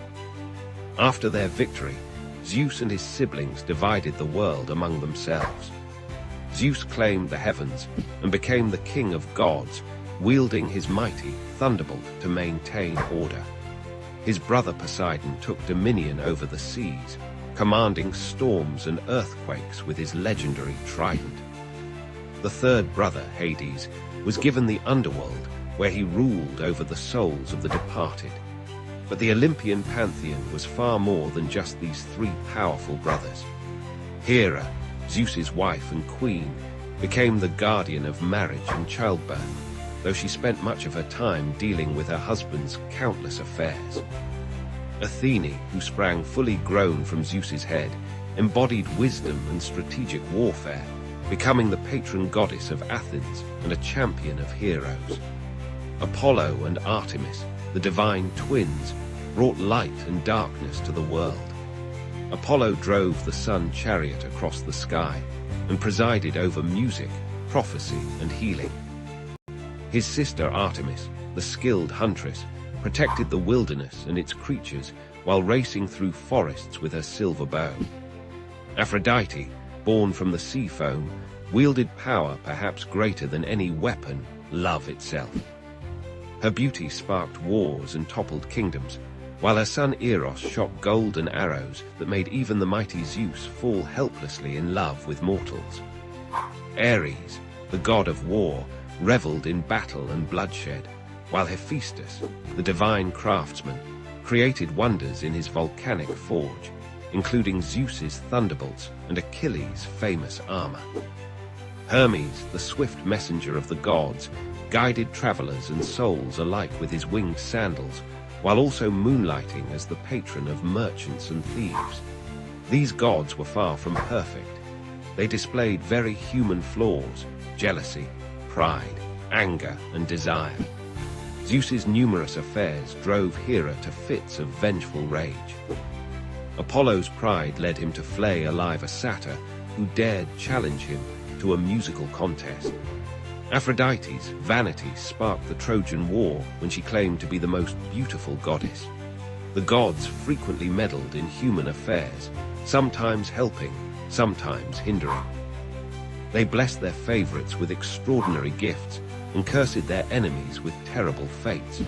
After their victory, Zeus and his siblings divided the world among themselves. Zeus claimed the heavens and became the king of gods, wielding his mighty thunderbolt to maintain order. His brother Poseidon took dominion over the seas, commanding storms and earthquakes with his legendary trident. The third brother, Hades, was given the underworld, where he ruled over the souls of the departed. But the Olympian pantheon was far more than just these three powerful brothers. Hera, Zeus's wife and queen, became the guardian of marriage and childbirth, though she spent much of her time dealing with her husband's countless affairs. Athene, who sprang fully grown from Zeus's head, embodied wisdom and strategic warfare, becoming the patron goddess of Athens and a champion of heroes. Apollo and Artemis, the divine twins, brought light and darkness to the world. Apollo drove the sun chariot across the sky and presided over music, prophecy, and healing. His sister Artemis, the skilled huntress, protected the wilderness and its creatures while racing through forests with her silver bow. Aphrodite, born from the sea foam, wielded power perhaps greater than any weapon, love itself. Her beauty sparked wars and toppled kingdoms, while her son Eros shot golden arrows that made even the mighty Zeus fall helplessly in love with mortals. Ares, the god of war, reveled in battle and bloodshed, while Hephaestus, the divine craftsman, created wonders in his volcanic forge, including Zeus's thunderbolts and Achilles' famous armor. Hermes, the swift messenger of the gods, guided travelers and souls alike with his winged sandals, while also moonlighting as the patron of merchants and thieves. These gods were far from perfect. They displayed very human flaws: jealousy, pride, anger, and desire. Zeus's numerous affairs drove Hera to fits of vengeful rage. Apollo's pride led him to flay alive a satyr who dared challenge him to a musical contest. Aphrodite's vanity sparked the Trojan War when she claimed to be the most beautiful goddess. The gods frequently meddled in human affairs, sometimes helping, sometimes hindering. They blessed their favorites with extraordinary gifts and cursed their enemies with terrible fates.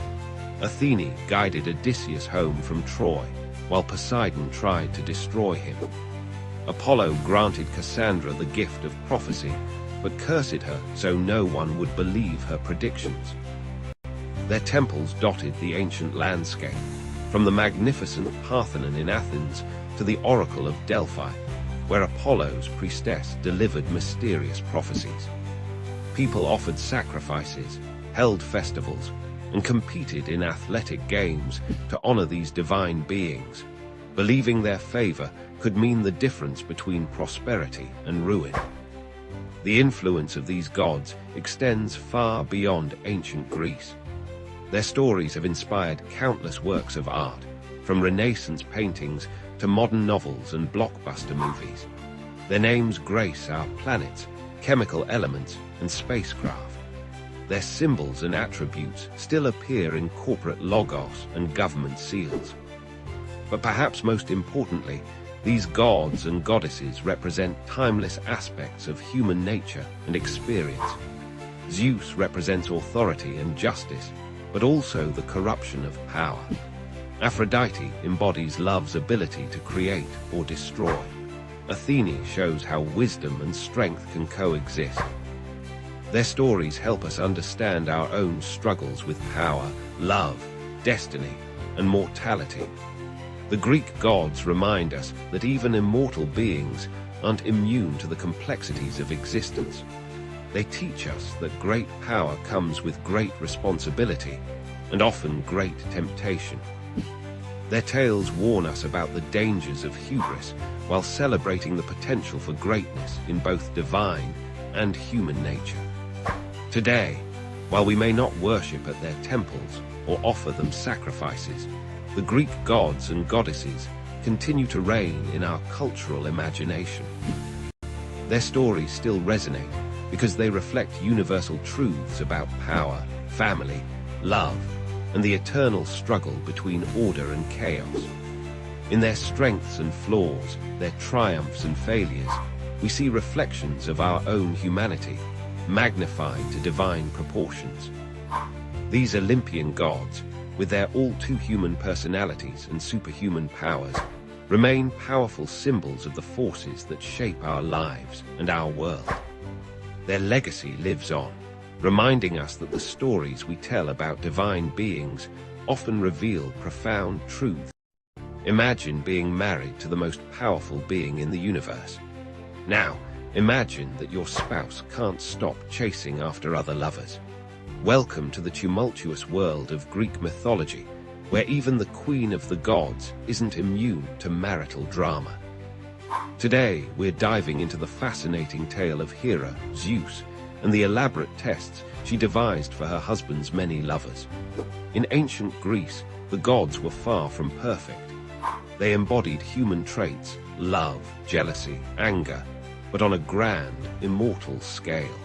Athene guided Odysseus home from Troy, while Poseidon tried to destroy him. Apollo granted Cassandra the gift of prophecy, but cursed her so no one would believe her predictions. Their temples dotted the ancient landscape, from the magnificent Parthenon in Athens to the Oracle of Delphi, where Apollo's priestess delivered mysterious prophecies. People offered sacrifices, held festivals, and competed in athletic games to honor these divine beings, believing their favor could mean the difference between prosperity and ruin. The influence of these gods extends far beyond ancient Greece. Their stories have inspired countless works of art, from Renaissance paintings to modern novels and blockbuster movies. Their names grace our planets, chemical elements, and spacecraft. Their symbols and attributes still appear in corporate logos and government seals. But perhaps most importantly, these gods and goddesses represent timeless aspects of human nature and experience. Zeus represents authority and justice, but also the corruption of power. Aphrodite embodies love's ability to create or destroy. Athene shows how wisdom and strength can coexist. Their stories help us understand our own struggles with power, love, destiny, and mortality. The Greek gods remind us that even immortal beings aren't immune to the complexities of existence. They teach us that great power comes with great responsibility, and often great temptation. Their tales warn us about the dangers of hubris, while celebrating the potential for greatness in both divine and human nature. Today, while we may not worship at their temples or offer them sacrifices, the Greek gods and goddesses continue to reign in our cultural imagination. Their stories still resonate because they reflect universal truths about power, family, love, and the eternal struggle between order and chaos. In their strengths and flaws, their triumphs and failures, we see reflections of our own humanity, magnified to divine proportions. These Olympian gods, with their all-too-human personalities and superhuman powers, remain powerful symbols of the forces that shape our lives and our world. Their legacy lives on, reminding us that the stories we tell about divine beings often reveal profound truths. Imagine being married to the most powerful being in the universe. Now, imagine that your spouse can't stop chasing after other lovers. Welcome to the tumultuous world of Greek mythology, where even the queen of the gods isn't immune to marital drama. Today, we're diving into the fascinating tale of Hera, Zeus, and the elaborate tests she devised for her husband's many lovers. In ancient Greece, the gods were far from perfect. They embodied human traits, love, jealousy, anger, but on a grand, immortal scale.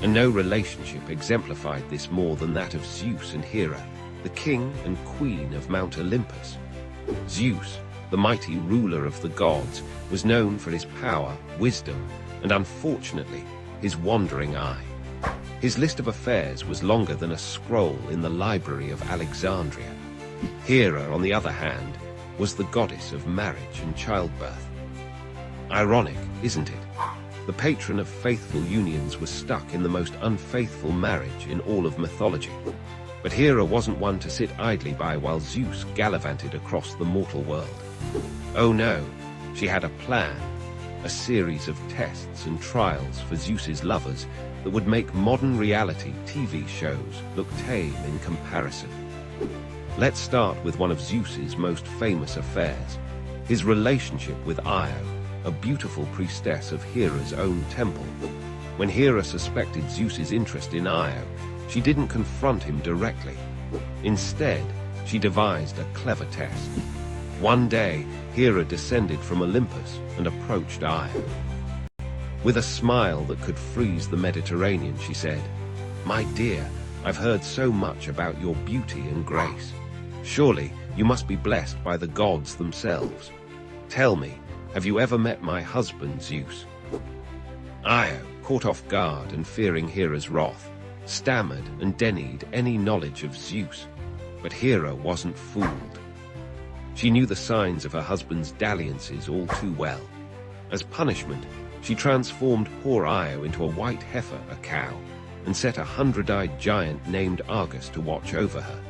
And no relationship exemplified this more than that of Zeus and Hera, the king and queen of Mount Olympus. Zeus, the mighty ruler of the gods, was known for his power, wisdom, and unfortunately, his wandering eye. His list of affairs was longer than a scroll in the library of Alexandria. Hera, on the other hand, was the goddess of marriage and childbirth. Ironic, isn't it? The patron of faithful unions was stuck in the most unfaithful marriage in all of mythology. But Hera wasn't one to sit idly by while Zeus gallivanted across the mortal world. Oh no, she had a plan, a series of tests and trials for Zeus's lovers that would make modern reality TV shows look tame in comparison. Let's start with one of Zeus's most famous affairs, his relationship with Io, a beautiful priestess of Hera's own temple. When Hera suspected Zeus's interest in Io, she didn't confront him directly. Instead, she devised a clever test. One day, Hera descended from Olympus and approached Io. With a smile that could freeze the Mediterranean, she said, "My dear, I've heard so much about your beauty and grace. Surely you must be blessed by the gods themselves. Tell me, have you ever met my husband, Zeus?" Io, caught off guard and fearing Hera's wrath, stammered and denied any knowledge of Zeus. But Hera wasn't fooled. She knew the signs of her husband's dalliances all too well. As punishment, she transformed poor Io into a white heifer, a cow, and set a 100-eyed giant named Argus to watch over her.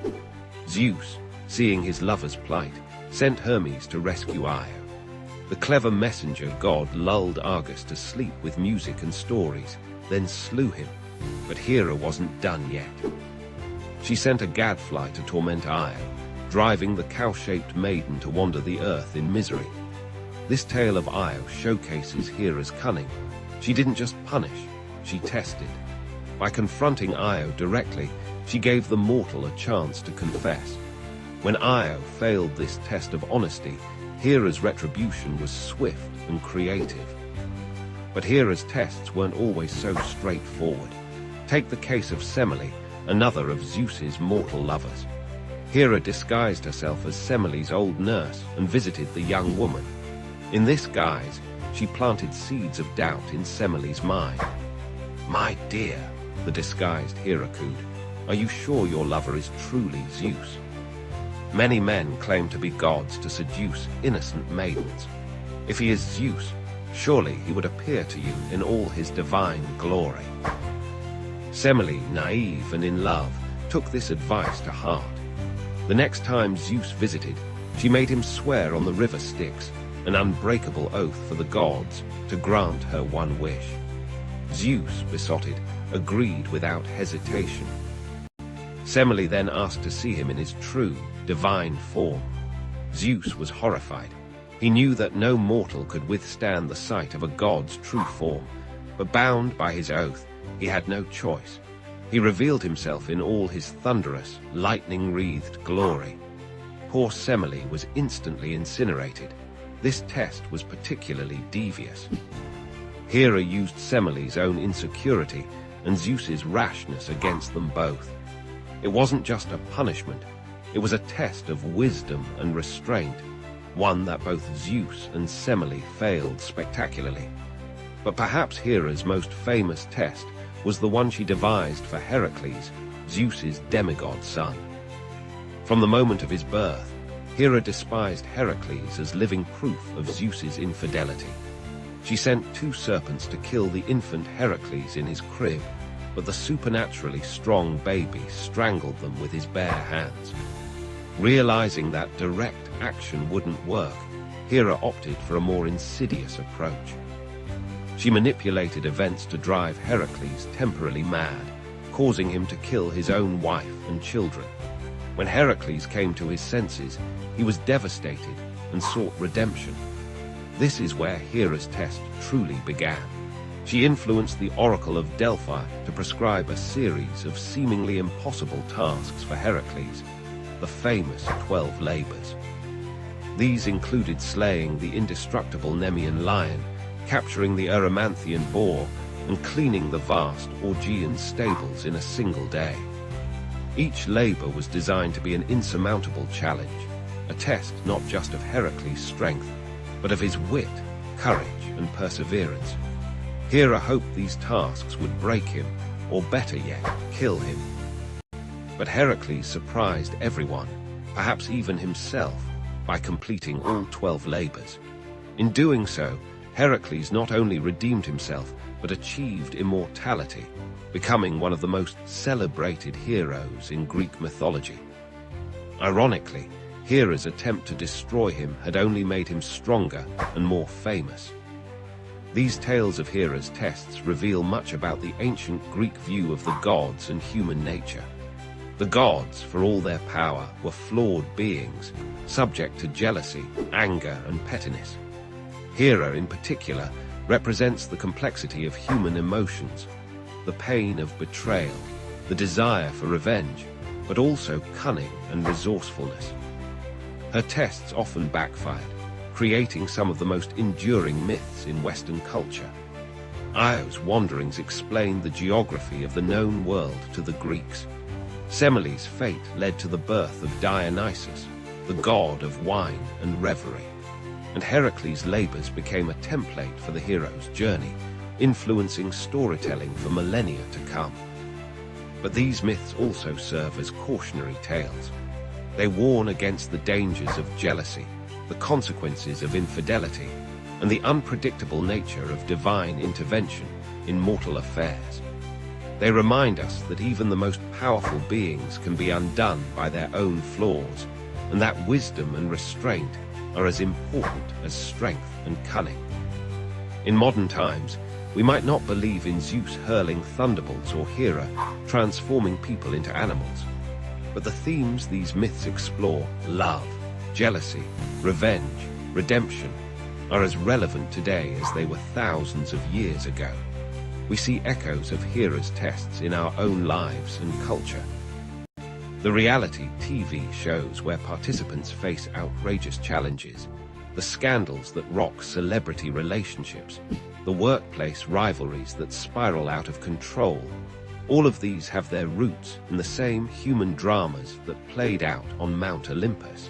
Zeus, seeing his lover's plight, sent Hermes to rescue Io. The clever messenger god lulled Argus to sleep with music and stories, then slew him. But Hera wasn't done yet. She sent a gadfly to torment Io, driving the cow-shaped maiden to wander the earth in misery. This tale of Io showcases Hera's cunning. She didn't just punish, she tested. By confronting Io directly, she gave the mortal a chance to confess. When Io failed this test of honesty, Hera's retribution was swift and creative. But Hera's tests weren't always so straightforward. Take the case of Semele, another of Zeus's mortal lovers. Hera disguised herself as Semele's old nurse and visited the young woman. In this guise, she planted seeds of doubt in Semele's mind. "My dear," the disguised Hera cooed, "are you sure your lover is truly Zeus? Many men claim to be gods to seduce innocent maidens. If he is Zeus, surely he would appear to you in all his divine glory." Semele, naive and in love, took this advice to heart. The next time Zeus visited, she made him swear on the river Styx an unbreakable oath for the gods to grant her one wish. Zeus, besotted, agreed without hesitation. Semele then asked to see him in his true, divine form. Zeus was horrified. He knew that no mortal could withstand the sight of a god's true form, but bound by his oath, he had no choice. He revealed himself in all his thunderous, lightning-wreathed glory. Poor Semele was instantly incinerated. This test was particularly devious. Hera used Semele's own insecurity and Zeus's rashness against them both. It wasn't just a punishment, it was a test of wisdom and restraint, one that both Zeus and Semele failed spectacularly. But perhaps Hera's most famous test was the one she devised for Heracles, Zeus's demigod son. From the moment of his birth, Hera despised Heracles as living proof of Zeus's infidelity. She sent 2 serpents to kill the infant Heracles in his crib, but the supernaturally strong baby strangled them with his bare hands. Realizing that direct action wouldn't work, Hera opted for a more insidious approach. She manipulated events to drive Heracles temporarily mad, causing him to kill his own wife and children. When Heracles came to his senses, he was devastated and sought redemption. This is where Hera's test truly began. She influenced the Oracle of Delphi to prescribe a series of seemingly impossible tasks for Heracles, the famous 12 labors. These included slaying the indestructible Nemean lion, capturing the Erymanthian boar, and cleaning the vast Augean stables in a single day. Each labor was designed to be an insurmountable challenge, a test not just of Heracles' strength, but of his wit, courage, and perseverance. Hera hoped these tasks would break him, or better yet, kill him. But Heracles surprised everyone, perhaps even himself, by completing all 12 labors. In doing so, Heracles not only redeemed himself, but achieved immortality, becoming one of the most celebrated heroes in Greek mythology. Ironically, Hera's attempt to destroy him had only made him stronger and more famous. These tales of Hera's tests reveal much about the ancient Greek view of the gods and human nature. The gods, for all their power, were flawed beings, subject to jealousy, anger, and pettiness. Hera, in particular, represents the complexity of human emotions, the pain of betrayal, the desire for revenge, but also cunning and resourcefulness. Her tests often backfired, creating some of the most enduring myths in Western culture. Io's wanderings explained the geography of the known world to the Greeks. Semele's fate led to the birth of Dionysus, the god of wine and revelry. And Heracles' labors became a template for the hero's journey, influencing storytelling for millennia to come. But these myths also serve as cautionary tales. They warn against the dangers of jealousy, the consequences of infidelity, and the unpredictable nature of divine intervention in mortal affairs. They remind us that even the most powerful beings can be undone by their own flaws, and that wisdom and restraint are as important as strength and cunning. In modern times, we might not believe in Zeus hurling thunderbolts or Hera transforming people into animals, but the themes these myths explore, love, jealousy, revenge, redemption, are as relevant today as they were thousands of years ago. We see echoes of Hera's tests in our own lives and culture. The reality TV shows where participants face outrageous challenges, the scandals that rock celebrity relationships, the workplace rivalries that spiral out of control, all of these have their roots in the same human dramas that played out on Mount Olympus.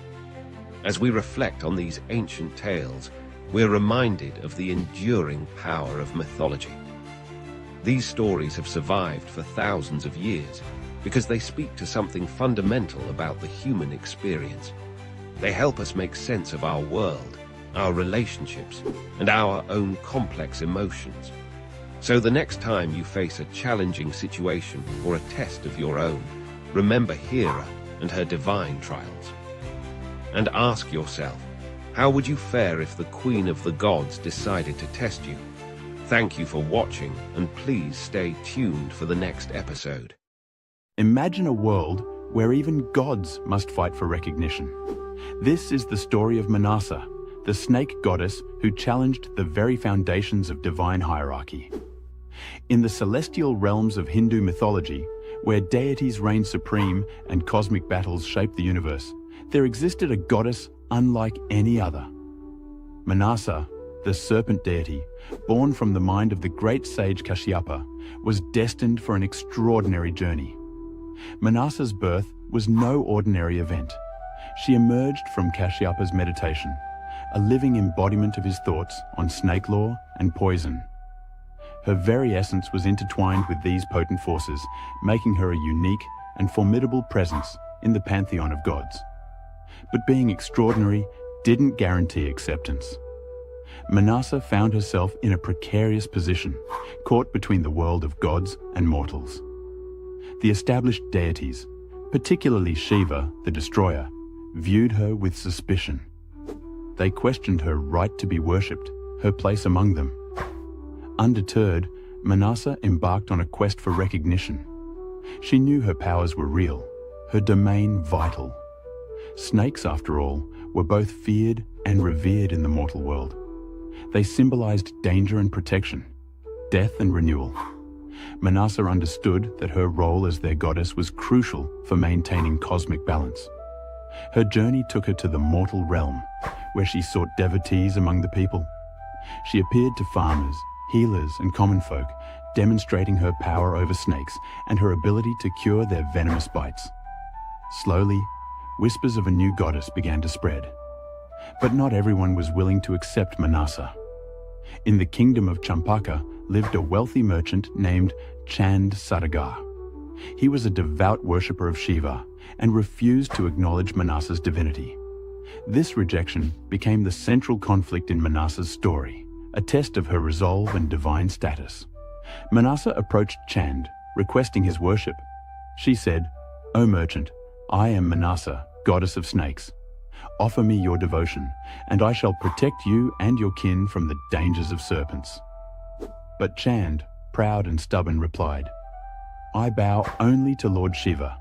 As we reflect on these ancient tales, we're reminded of the enduring power of mythology. These stories have survived for thousands of years because they speak to something fundamental about the human experience. They help us make sense of our world, our relationships, and our own complex emotions. So the next time you face a challenging situation or a test of your own, remember Hera and her divine trials. And ask yourself, How would you fare if the Queen of the Gods decided to test you? Thank you for watching, and please stay tuned for the next episode. Imagine a world where even gods must fight for recognition. This is the story of Manasa, the snake goddess who challenged the very foundations of divine hierarchy. In the celestial realms of Hindu mythology, where deities reign supreme and cosmic battles shape the universe, there existed a goddess unlike any other. Manasa, the serpent deity, born from the mind of the great sage CashApp, was destined for an extraordinary journey. Manasa's birth was no ordinary event. She emerged from CashApp's meditation, a living embodiment of his thoughts on snake lore and poison. Her very essence was intertwined with these potent forces, making her a unique and formidable presence in the pantheon of gods. But being extraordinary didn't guarantee acceptance. Manasa found herself in a precarious position, caught between the world of gods and mortals. The established deities, particularly Shiva, the destroyer, viewed her with suspicion. They questioned her right to be worshipped, her place among them. Undeterred, Manasa embarked on a quest for recognition. She knew her powers were real, her domain vital. Snakes, after all, were both feared and revered in the mortal world. They symbolized danger and protection, death and renewal. Manasa understood that her role as their goddess was crucial for maintaining cosmic balance. Her journey took her to the mortal realm, where she sought devotees among the people. She appeared to farmers, healers, and common folk, demonstrating her power over snakes and her ability to cure their venomous bites. Slowly, whispers of a new goddess began to spread. But not everyone was willing to accept Manasa. In the kingdom of Champaka lived a wealthy merchant named Chand Sadagar. He was a devout worshipper of Shiva and refused to acknowledge Manasa's divinity. This rejection became the central conflict in Manasa's story, a test of her resolve and divine status. Manasa approached Chand, requesting his worship. She said, "O merchant, I am Manasa, goddess of snakes. Offer me your devotion, and I shall protect you and your kin from the dangers of serpents." But Chand, proud and stubborn, replied, "I bow only to Lord Shiva.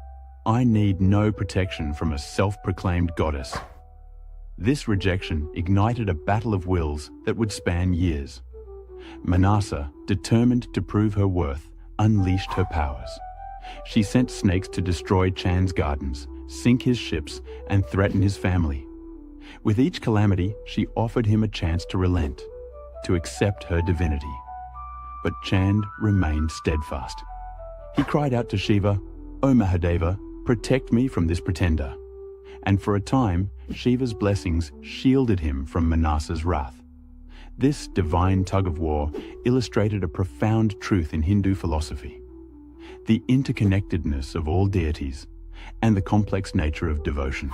I need no protection from a self-proclaimed goddess." This rejection ignited a battle of wills that would span years. Manasa, determined to prove her worth, unleashed her powers. She sent snakes to destroy Chand's gardens, sink his ships, and threaten his family. With each calamity, she offered him a chance to relent, to accept her divinity. But Chand remained steadfast. He cried out to Shiva, "O Mahadeva, protect me from this pretender." And for a time, Shiva's blessings shielded him from Manasa's wrath. This divine tug-of-war illustrated a profound truth in Hindu philosophy: the interconnectedness of all deities and the complex nature of devotion.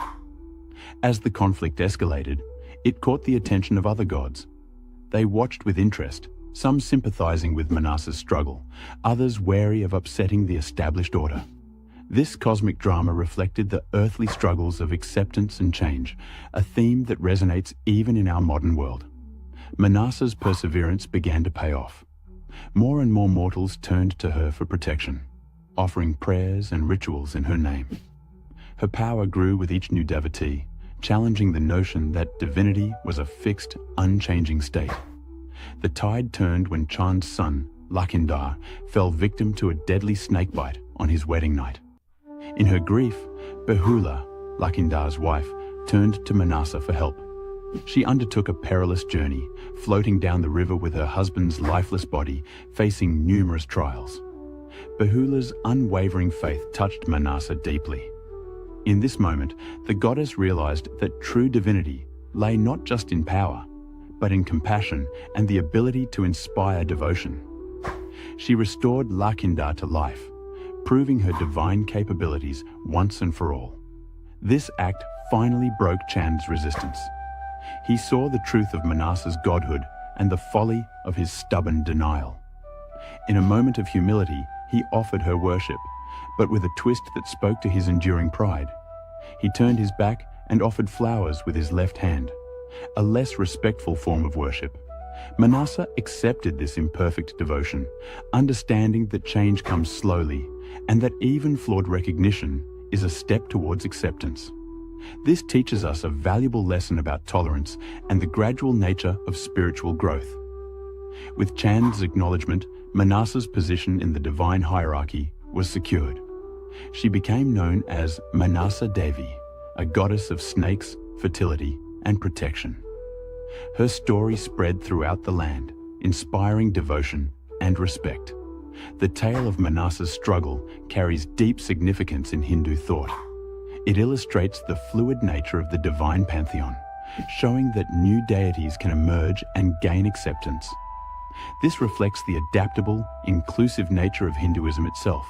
As the conflict escalated, it caught the attention of other gods. They watched with interest, some sympathizing with Manasa's struggle, others wary of upsetting the established order. This cosmic drama reflected the earthly struggles of acceptance and change, a theme that resonates even in our modern world. Manasa's perseverance began to pay off. More and more mortals turned to her for protection, offering prayers and rituals in her name. Her power grew with each new devotee, challenging the notion that divinity was a fixed, unchanging state. The tide turned when Chand's son, Lakhinder, fell victim to a deadly snakebite on his wedding night. In her grief, Behula, Lakhinder's wife, turned to Manasa for help. She undertook a perilous journey, floating down the river with her husband's lifeless body, facing numerous trials. Behula's unwavering faith touched Manasa deeply. In this moment, the goddess realized that true divinity lay not just in power, but in compassion and the ability to inspire devotion. She restored Lakhinder to life, proving her divine capabilities once and for all. This act finally broke Chand's resistance. He saw the truth of Manasa's godhood and the folly of his stubborn denial. In a moment of humility, he offered her worship, but with a twist that spoke to his enduring pride. He turned his back and offered flowers with his left hand, a less respectful form of worship. Manasa accepted this imperfect devotion, understanding that change comes slowly and that even flawed recognition is a step towards acceptance. This teaches us a valuable lesson about tolerance and the gradual nature of spiritual growth. With Chand's acknowledgement, Manasa's position in the divine hierarchy was secured. She became known as Manasa Devi, a goddess of snakes, fertility, and protection. Her story spread throughout the land, inspiring devotion and respect. The tale of Manasa's struggle carries deep significance in Hindu thought. It illustrates the fluid nature of the divine pantheon, showing that new deities can emerge and gain acceptance. This reflects the adaptable, inclusive nature of Hinduism itself.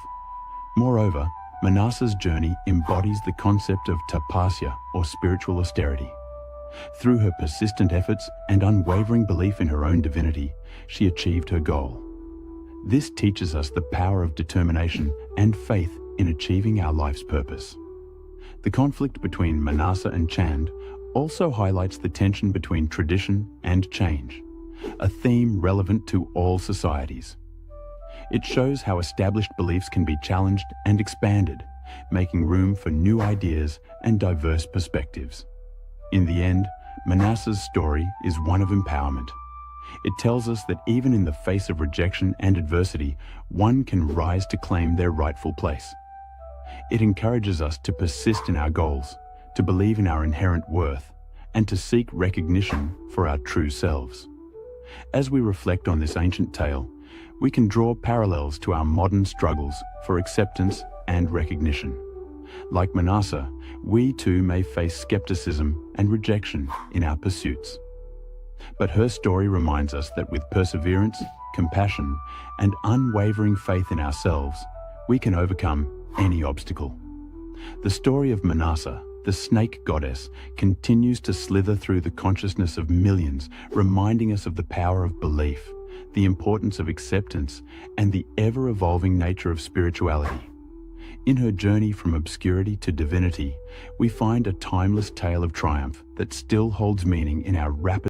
Moreover, Manasa's journey embodies the concept of tapasya, or spiritual austerity. Through her persistent efforts and unwavering belief in her own divinity, she achieved her goal. This teaches us the power of determination and faith in achieving our life's purpose. The conflict between Manasa and Chand also highlights the tension between tradition and change, a theme relevant to all societies. It shows how established beliefs can be challenged and expanded, making room for new ideas and diverse perspectives. In the end, Manasa's story is one of empowerment. It tells us that even in the face of rejection and adversity, one can rise to claim their rightful place. It encourages us to persist in our goals, to believe in our inherent worth, and to seek recognition for our true selves. As we reflect on this ancient tale, we can draw parallels to our modern struggles for acceptance and recognition. Like Manasa, we too may face skepticism and rejection in our pursuits. But her story reminds us that with perseverance, compassion, and unwavering faith in ourselves, we can overcome any obstacle. The story of Manasa, the snake goddess, continues to slither through the consciousness of millions, reminding us of the power of belief, the importance of acceptance, and the ever-evolving nature of spirituality. In her journey from obscurity to divinity, we find a timeless tale of triumph that still holds meaning in our rapid